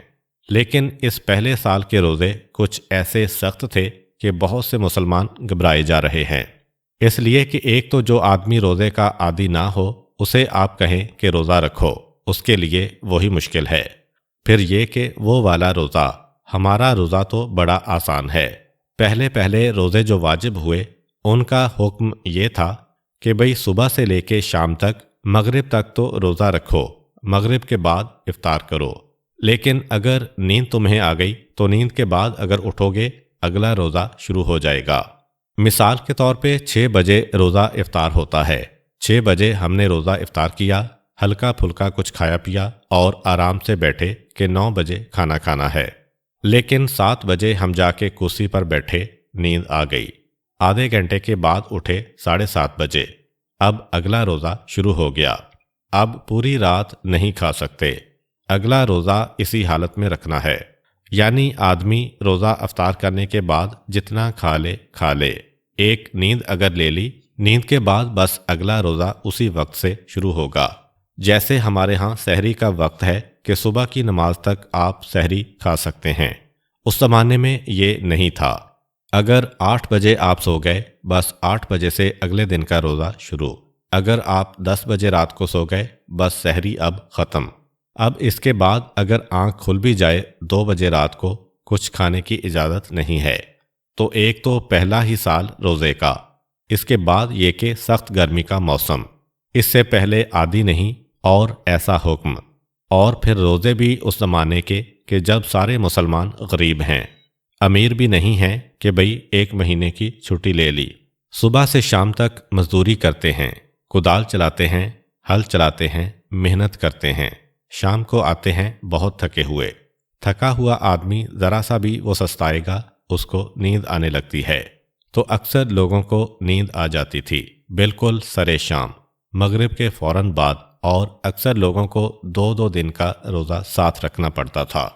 لیکن اس پہلے سال کے روزے کچھ ایسے سخت تھے کہ بہت سے مسلمان گھبرائے جا رہے ہیں۔ اس لیے کہ ایک تو جو آدمی روزے کا عادی نہ ہو اسے آپ کہیں کہ روزہ رکھو، اس کے لیے وہی مشکل ہے۔ پھر یہ کہ وہ والا روزہ، ہمارا روزہ تو بڑا آسان ہے۔ پہلے روزے جو واجب ہوئے ان کا حکم یہ تھا کہ بھئی صبح سے لے کے شام تک، مغرب تک تو روزہ رکھو، مغرب کے بعد افطار کرو، لیکن اگر نیند تمہیں آ گئی تو نیند کے بعد اگر اٹھو گے اگلا روزہ شروع ہو جائے گا۔ مثال کے طور پہ 6 بجے روزہ افطار ہوتا ہے، 6 بجے ہم نے روزہ افطار کیا، ہلکا پھلکا کچھ کھایا پیا اور آرام سے بیٹھے کہ 9 بجے کھانا کھانا ہے، لیکن 7 بجے ہم جا کے کرسی پر بیٹھے، نیند آ گئی، آدھے گھنٹے کے بعد اٹھے 7:30 بجے، اب اگلا روزہ شروع ہو گیا، اب پوری رات نہیں کھا سکتے، اگلا روزہ اسی حالت میں رکھنا ہے۔ یعنی آدمی روزہ افطار کرنے کے بعد جتنا کھا لے، ایک نیند اگر لے لی، نیند کے بعد بس اگلا روزہ اسی وقت سے شروع ہوگا۔ جیسے ہمارے ہاں سحری کا وقت ہے کہ صبح کی نماز تک آپ سحری کھا سکتے ہیں، اس زمانے میں یہ نہیں تھا۔ اگر 8 بجے آپ سو گئے، بس 8 بجے سے اگلے دن کا روزہ شروع۔ اگر آپ 10 بجے رات کو سو گئے، بس سحری اب ختم۔ اب اس کے بعد اگر آنکھ کھل بھی جائے 2 بجے رات کو، کچھ کھانے کی اجازت نہیں ہے۔ تو ایک تو پہلا ہی سال روزے کا، اس کے بعد یہ کہ سخت گرمی کا موسم، اس سے پہلے عادی نہیں، اور ایسا حکم، اور پھر روزے بھی اس زمانے کے کہ جب سارے مسلمان غریب ہیں، امیر بھی نہیں ہیں کہ بھئی 1 مہینے کی چھٹی لے لی، صبح سے شام تک مزدوری کرتے ہیں، کدال چلاتے ہیں، ہل چلاتے ہیں، محنت کرتے ہیں، شام کو آتے ہیں بہت تھکے ہوئے، تھکا ہوا آدمی ذرا سا بھی وہ سستائے گا اس کو نیند آنے لگتی ہے، تو اکثر لوگوں کو نیند آ جاتی تھی بالکل سرے شام، مغرب کے فوراً بعد، اور اکثر لوگوں کو 2 دن کا روزہ ساتھ رکھنا پڑتا تھا۔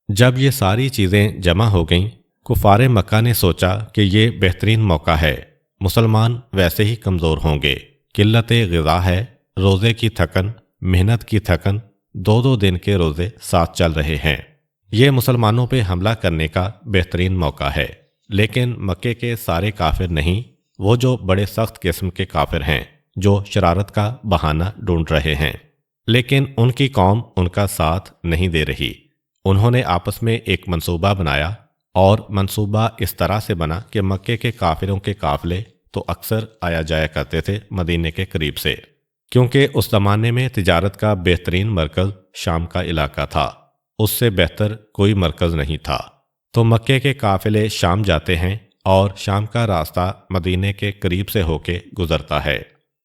جب یہ ساری چیزیں جمع ہو گئیں، کفار مکہ نے سوچا کہ یہ بہترین موقع ہے، مسلمان ویسے ہی کمزور ہوں گے، قلت غذا ہے، روزے کی تھکن، محنت کی تھکن، 2 دن کے روزے ساتھ چل رہے ہیں، یہ مسلمانوں پہ حملہ کرنے کا بہترین موقع ہے۔ لیکن مکے کے سارے کافر نہیں، وہ جو بڑے سخت قسم کے کافر ہیں، جو شرارت کا بہانہ ڈھونڈ رہے ہیں، لیکن ان کی قوم ان کا ساتھ نہیں دے رہی۔ انہوں نے آپس میں ایک منصوبہ بنایا، اور منصوبہ اس طرح سے بنا کہ مکے کے کافروں کے قافلے تو اکثر آیا جایا کرتے تھے مدینے کے قریب سے، کیونکہ اس زمانے میں تجارت کا بہترین مرکز شام کا علاقہ تھا، اس سے بہتر کوئی مرکز نہیں تھا۔ تو مکے کے قافلے شام جاتے ہیں اور شام کا راستہ مدینے کے قریب سے ہو کے گزرتا ہے۔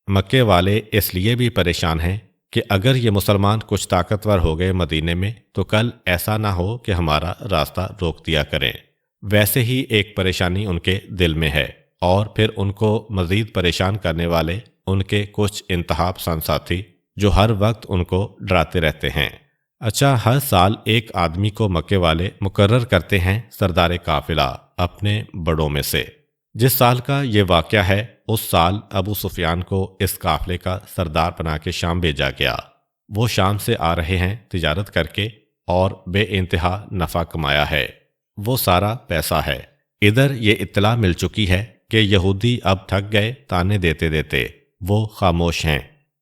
مکے والے اس لیے بھی پریشان ہیں کہ اگر یہ مسلمان کچھ طاقتور ہو گئے مدینے میں تو کل ایسا نہ ہو کہ ہمارا راستہ روک دیا کریں۔ ویسے ہی ایک پریشانی ان کے دل میں ہے، اور پھر ان کو مزید پریشان کرنے والے ان کے کچھ انتہا پسند ساتھی جو ہر وقت ان کو ڈراتے رہتے ہیں۔ اچھا، ہر سال ایک آدمی کو مکے والے مقرر کرتے ہیں سردار قافلہ اپنے بڑوں میں سے۔ جس سال کا یہ واقعہ ہے اس سال ابو سفیان کو اس قافلے کا سردار بنا کے شام بھیجا گیا۔ وہ شام سے آ رہے ہیں تجارت کر کے اور بے انتہا نفع کمایا ہے، وہ سارا پیسہ ہے۔ ادھر یہ اطلاع مل چکی ہے کہ یہودی اب تھک گئے تانے دیتے دیتے، وہ خاموش ہیں،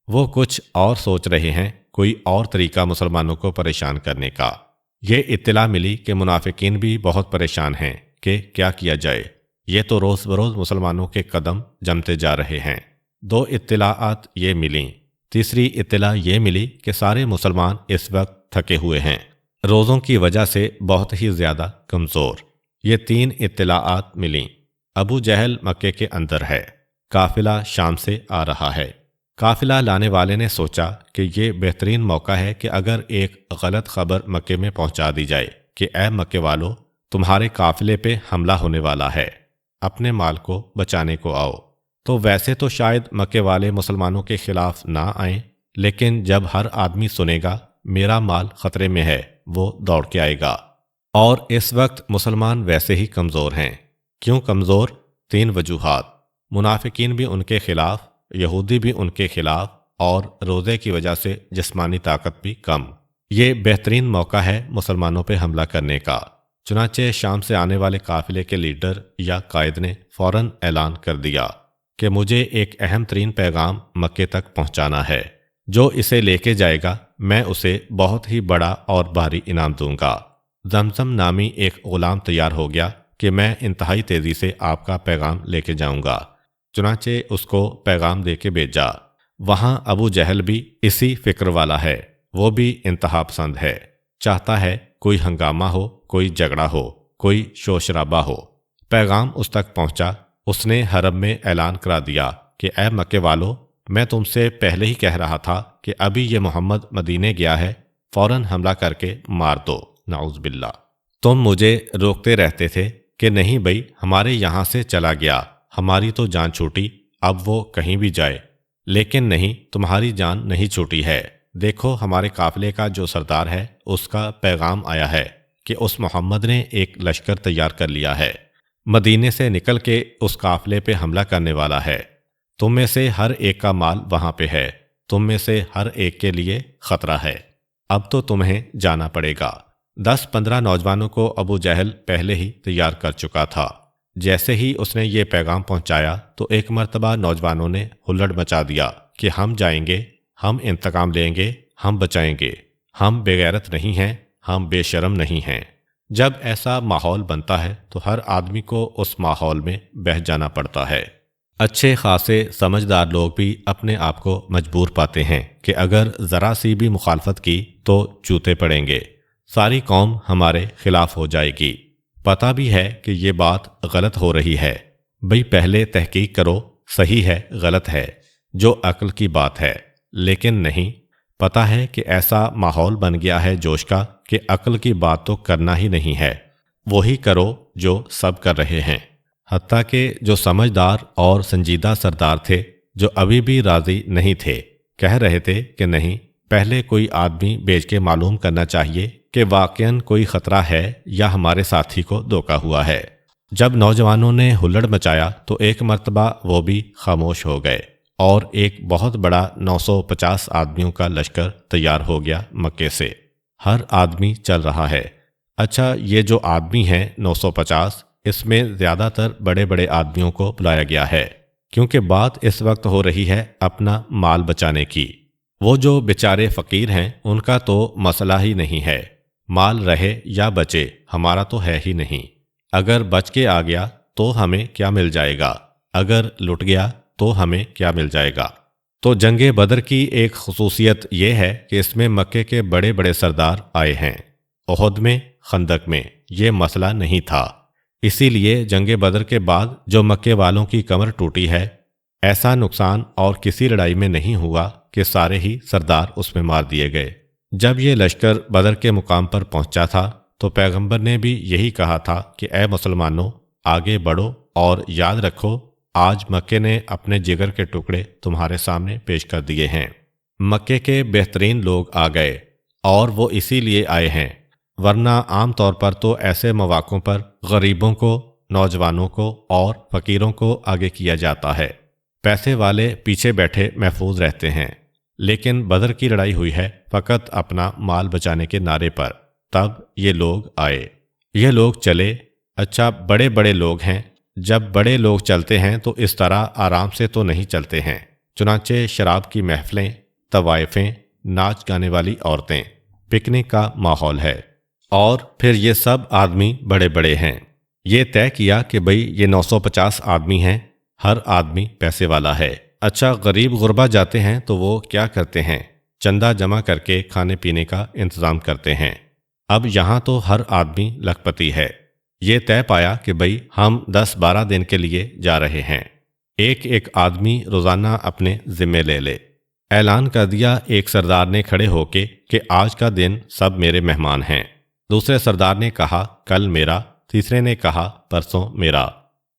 وہ کچھ اور سوچ رہے ہیں، کوئی اور طریقہ مسلمانوں کو پریشان کرنے کا۔ یہ اطلاع ملی کہ منافقین بھی بہت پریشان ہیں کہ کیا کیا جائے، یہ تو روز بروز مسلمانوں کے قدم جمتے جا رہے ہیں۔ دو اطلاعات یہ ملیں۔ تیسری اطلاع یہ ملی کہ سارے مسلمان اس وقت تھکے ہوئے ہیں، روزوں کی وجہ سے بہت ہی زیادہ کمزور۔ یہ تین اطلاعات ملیں۔ ابو جہل مکے کے اندر ہے، قافلہ شام سے آ رہا ہے۔ قافلہ لانے والے نے سوچا کہ یہ بہترین موقع ہے کہ اگر ایک غلط خبر مکے میں پہنچا دی جائے کہ اے مکے والو، تمہارے قافلے پہ حملہ ہونے والا ہے، اپنے مال کو بچانے کو آؤ۔ تو ویسے تو شاید مکے والے مسلمانوں کے خلاف نہ آئیں، لیکن جب ہر آدمی سنے گا میرا مال خطرے میں ہے، وہ دوڑ کے آئے گا۔ اور اس وقت مسلمان ویسے ہی کمزور ہیں۔ کیوں کمزور؟ تین وجوہات۔ منافقین بھی ان کے خلاف، یہودی بھی ان کے خلاف، اور روزے کی وجہ سے جسمانی طاقت بھی کم۔ یہ بہترین موقع ہے مسلمانوں پہ حملہ کرنے کا۔ چنانچہ شام سے آنے والے قافلے کے لیڈر یا قائد نے فوراً اعلان کر دیا کہ مجھے ایک اہم ترین پیغام مکے تک پہنچانا ہے، جو اسے لے کے جائے گا میں اسے بہت ہی بڑا اور بھاری انعام دوں گا۔ زمزم نامی ایک غلام تیار ہو گیا کہ میں انتہائی تیزی سے آپ کا پیغام لے کے جاؤں گا۔ چنانچہ اس کو پیغام دے کے بھیجا۔ وہاں ابو جہل بھی اسی فکر والا ہے، وہ بھی انتہا پسند ہے، چاہتا ہے کوئی ہنگامہ ہو، کوئی جھگڑا ہو، کوئی شور شرابہ ہو۔ پیغام اس تک پہنچا۔ اس نے حرم میں اعلان کرا دیا کہ اے مکے والو، میں تم سے پہلے ہی کہہ رہا تھا کہ ابھی یہ محمد مدینے گیا ہے، فوراً حملہ کر کے مار دو، نعوذ باللہ۔ تم مجھے روکتے رہتے تھے کہ نہیں بھائی، ہمارے یہاں سے چلا گیا، ہماری تو جان چھوٹی، اب وہ کہیں بھی جائے۔ لیکن نہیں، تمہاری جان نہیں چھوٹی ہے۔ دیکھو ہمارے قافلے کا جو سردار ہے اس کا پیغام آیا ہے کہ اس محمد نے ایک لشکر تیار کر لیا ہے، مدینے سے نکل کے اس قافلے پہ حملہ کرنے والا ہے۔ تم میں سے ہر ایک کا مال وہاں پہ ہے، تم میں سے ہر ایک کے لیے خطرہ ہے، اب تو تمہیں جانا پڑے گا۔ 10-15 نوجوانوں کو ابو جہل پہلے ہی تیار کر چکا تھا۔ جیسے ہی اس نے یہ پیغام پہنچایا تو ایک مرتبہ نوجوانوں نے ہلڑ مچا دیا کہ ہم جائیں گے، ہم انتقام لیں گے، ہم بچائیں گے، ہم بے غیرت نہیں ہیں، ہم بے شرم نہیں ہیں۔ جب ایسا ماحول بنتا ہے تو ہر آدمی کو اس ماحول میں بہہ جانا پڑتا ہے۔ اچھے خاصے سمجھدار لوگ بھی اپنے آپ کو مجبور پاتے ہیں کہ اگر ذرا سی بھی مخالفت کی تو چوتے پڑیں گے، ساری قوم ہمارے خلاف ہو جائے گی۔ پتہ بھی ہے کہ یہ بات غلط ہو رہی ہے، بھئی پہلے تحقیق کرو، صحیح ہے غلط ہے، جو عقل کی بات ہے، لیکن نہیں، پتہ ہے کہ ایسا ماحول بن گیا ہے جوش کا کہ عقل کی بات تو کرنا ہی نہیں ہے، وہی کرو جو سب کر رہے ہیں۔ حتیٰ کہ جو سمجھدار اور سنجیدہ سردار تھے، جو ابھی بھی راضی نہیں تھے، کہہ رہے تھے کہ نہیں، پہلے کوئی آدمی بھیج کے معلوم کرنا چاہیے کہ واقعاً کوئی خطرہ ہے یا ہمارے ساتھی کو دھوکا ہوا ہے۔ جب نوجوانوں نے ہلڑ مچایا تو ایک مرتبہ وہ بھی خاموش ہو گئے اور ایک بہت بڑا 950 آدمیوں کا لشکر تیار ہو گیا مکے سے۔ ہر آدمی چل رہا ہے۔ اچھا، یہ جو آدمی ہیں 950، اس میں زیادہ تر بڑے بڑے آدمیوں کو بلایا گیا ہے، کیونکہ بات اس وقت ہو رہی ہے اپنا مال بچانے کی۔ وہ جو بیچارے فقیر ہیں ان کا تو مسئلہ ہی نہیں ہے، مال رہے یا بچے ہمارا تو ہے ہی نہیں، اگر بچ کے آ گیا تو ہمیں کیا مل جائے گا، اگر لٹ گیا تو ہمیں کیا مل جائے گا؟ تو جنگ بدر کی ایک خصوصیت یہ ہے کہ اس میں مکے کے بڑے بڑے سردار آئے ہیں۔ احد میں، خندق میں یہ مسئلہ نہیں تھا، اسی لیے جنگ بدر کے بعد جو مکے والوں کی کمر ٹوٹی ہے، ایسا نقصان اور کسی لڑائی میں نہیں ہوا کہ سارے ہی سردار اس میں مار دیے گئے۔ جب یہ لشکر بدر کے مقام پر پہنچا تھا تو پیغمبر نے بھی یہی کہا تھا کہ اے مسلمانوں، آگے بڑھو اور یاد رکھو آج مکے نے اپنے جگر کے ٹکڑے تمہارے سامنے پیش کر دیے ہیں۔ مکے کے بہترین لوگ آ گئے اور وہ اسی لیے آئے ہیں، ورنہ عام طور پر تو ایسے مواقعوں پر غریبوں کو، نوجوانوں کو اور فقیروں کو آگے کیا جاتا ہے، پیسے والے پیچھے بیٹھے محفوظ رہتے ہیں۔ لیکن بدر کی لڑائی ہوئی ہے فقط اپنا مال بچانے کے نعرے پر، تب یہ لوگ آئے۔ یہ لوگ چلے، اچھا بڑے بڑے لوگ ہیں، جب بڑے لوگ چلتے ہیں تو اس طرح آرام سے تو نہیں چلتے ہیں، چنانچہ شراب کی محفلیں، طوائفیں، ناچ گانے والی عورتیں، پکنک کا ماحول ہے، اور پھر یہ سب آدمی بڑے بڑے ہیں۔ یہ طے کیا کہ بھئی یہ 950 آدمی ہیں، ہر آدمی پیسے والا ہے۔ اچھا غریب غربا جاتے ہیں تو وہ کیا کرتے ہیں؟ چندہ جمع کر کے کھانے پینے کا انتظام کرتے ہیں۔ اب یہاں تو ہر آدمی لکھپتی ہے۔ یہ طے پایا کہ بھئی ہم 10-12 دن کے لیے جا رہے ہیں، ایک ایک آدمی روزانہ اپنے ذمے لے لے۔ اعلان کر دیا ایک سردار نے کھڑے ہو کے کہ آج کا دن سب میرے مہمان ہیں، دوسرے سردار نے کہا کل میرا، تیسرے نے کہا پرسوں میرا۔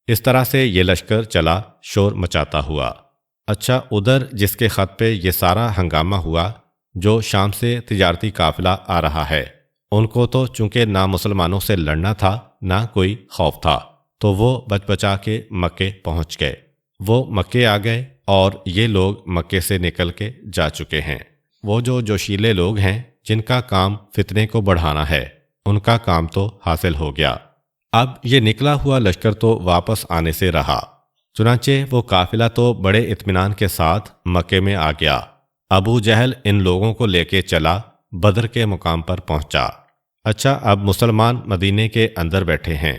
اس طرح سے یہ لشکر چلا شور مچاتا ہوا۔ اچھا ادھر جس کے خط پہ یہ سارا ہنگامہ ہوا، جو شام سے تجارتی قافلہ آ رہا ہے، ان کو تو چونکہ نہ مسلمانوں سے لڑنا تھا نہ کوئی خوف تھا، تو وہ بچ بچا کے مکے پہنچ گئے۔ وہ مکے آ گئے اور یہ لوگ مکے سے نکل کے جا چکے ہیں۔ وہ جو جوشیلے لوگ ہیں جن کا کام فتنے کو بڑھانا ہے، ان کا کام تو حاصل ہو گیا۔ اب یہ نکلا ہوا لشکر تو واپس آنے سے رہا، چنانچہ وہ قافلہ تو بڑے اطمینان کے ساتھ مکے میں آ گیا۔ ابو جہل ان لوگوں کو لے کے چلا، بدر کے مقام پر پہنچا۔ اچھا اب مسلمان مدینے کے اندر بیٹھے ہیں۔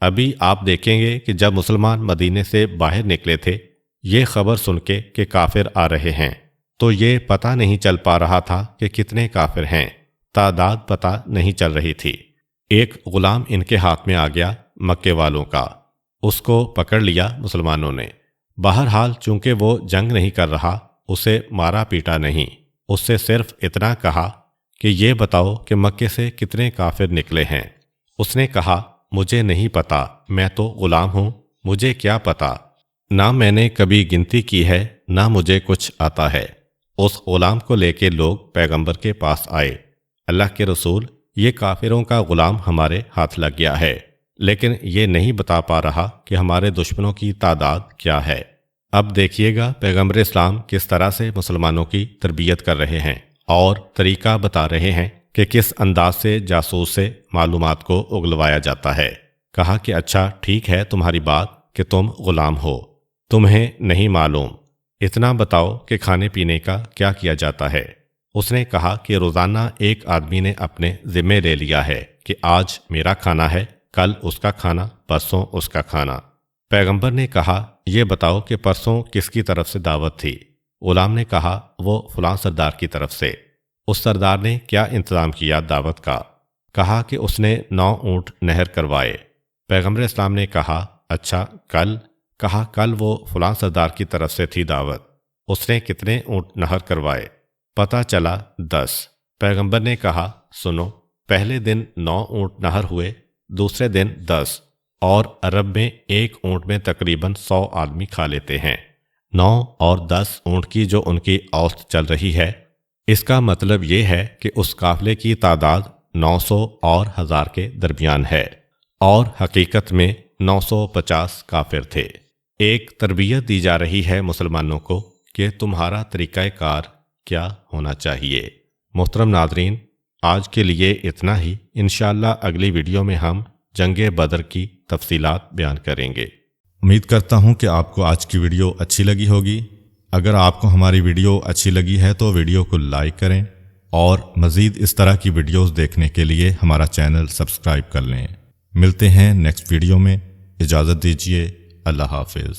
ابھی آپ دیکھیں گے کہ جب مسلمان مدینے سے باہر نکلے تھے، یہ خبر سن کے کہ کافر آ رہے ہیں، تو یہ پتہ نہیں چل پا رہا تھا کہ کتنے کافر ہیں، تعداد پتہ نہیں چل رہی تھی۔ ایک غلام ان کے ہاتھ میں آ گیا مکے والوں کا، اس کو پکڑ لیا مسلمانوں نے۔ بہرحال چونکہ وہ جنگ نہیں کر رہا، اسے مارا پیٹا نہیں، اس سے صرف اتنا کہا کہ یہ بتاؤ کہ مکے سے کتنے کافر نکلے ہیں۔ اس نے کہا مجھے نہیں پتا، میں تو غلام ہوں، مجھے کیا پتا، نہ میں نے کبھی گنتی کی ہے نہ مجھے کچھ آتا ہے۔ اس غلام کو لے کے لوگ پیغمبر کے پاس آئے، اللہ کے رسول یہ کافروں کا غلام ہمارے ہاتھ لگ گیا ہے، لیکن یہ نہیں بتا پا رہا کہ ہمارے دشمنوں کی تعداد کیا ہے۔ اب دیکھیے گا پیغمبر اسلام کس طرح سے مسلمانوں کی تربیت کر رہے ہیں اور طریقہ بتا رہے ہیں کہ کس انداز سے جاسوس سے معلومات کو اگلوایا جاتا ہے۔ کہا کہ اچھا ٹھیک ہے تمہاری بات کہ تم غلام ہو، تمہیں نہیں معلوم، اتنا بتاؤ کہ کھانے پینے کا کیا کیا جاتا ہے۔ اس نے کہا کہ روزانہ ایک آدمی نے اپنے ذمے لے لیا ہے کہ آج میرا کھانا ہے، کل اس کا کھانا، پرسوں اس کا کھانا۔ پیغمبر نے کہا یہ بتاؤ کہ پرسوں کس کی طرف سے دعوت تھی؟ غلام نے کہا وہ فلاں سردار کی طرف سے۔ اس سردار نے کیا انتظام کیا دعوت کا؟ کہا کہ اس نے 9 اونٹ نہر کروائے۔ پیغمبر اسلام نے کہا اچھا کل؟ کہا کل وہ فلاں سردار کی طرف سے تھی دعوت، اس نے کتنے اونٹ نہر کروائے؟ پتہ چلا 10۔ پیغمبر نے کہا سنو، پہلے دن 9 اونٹ نہر ہوئے، دوسرے دن 10، اور عرب میں ایک اونٹ میں تقریباً 100 آدمی کھا لیتے ہیں۔ 9 اور 10 اونٹ کی جو ان کی اوسط چل رہی ہے، اس کا مطلب یہ ہے کہ اس قافلے کی تعداد 900 اور 1000 کے درمیان ہے، اور حقیقت میں 950 کافر تھے۔ ایک تربیت دی جا رہی ہے مسلمانوں کو کہ تمہارا طریقہ کار کیا ہونا چاہیے۔ محترم ناظرین، آج کے لیے اتنا ہی، انشاءاللہ اگلی ویڈیو میں ہم جنگ بدر کی تفصیلات بیان کریں گے۔ امید کرتا ہوں کہ آپ کو آج کی ویڈیو اچھی لگی ہوگی۔ اگر آپ کو ہماری ویڈیو اچھی لگی ہے تو ویڈیو کو لائک کریں، اور مزید اس طرح کی ویڈیوز دیکھنے کے لیے ہمارا چینل سبسکرائب کر لیں۔ ملتے ہیں نیکسٹ ویڈیو میں، اجازت دیجیے، اللہ حافظ۔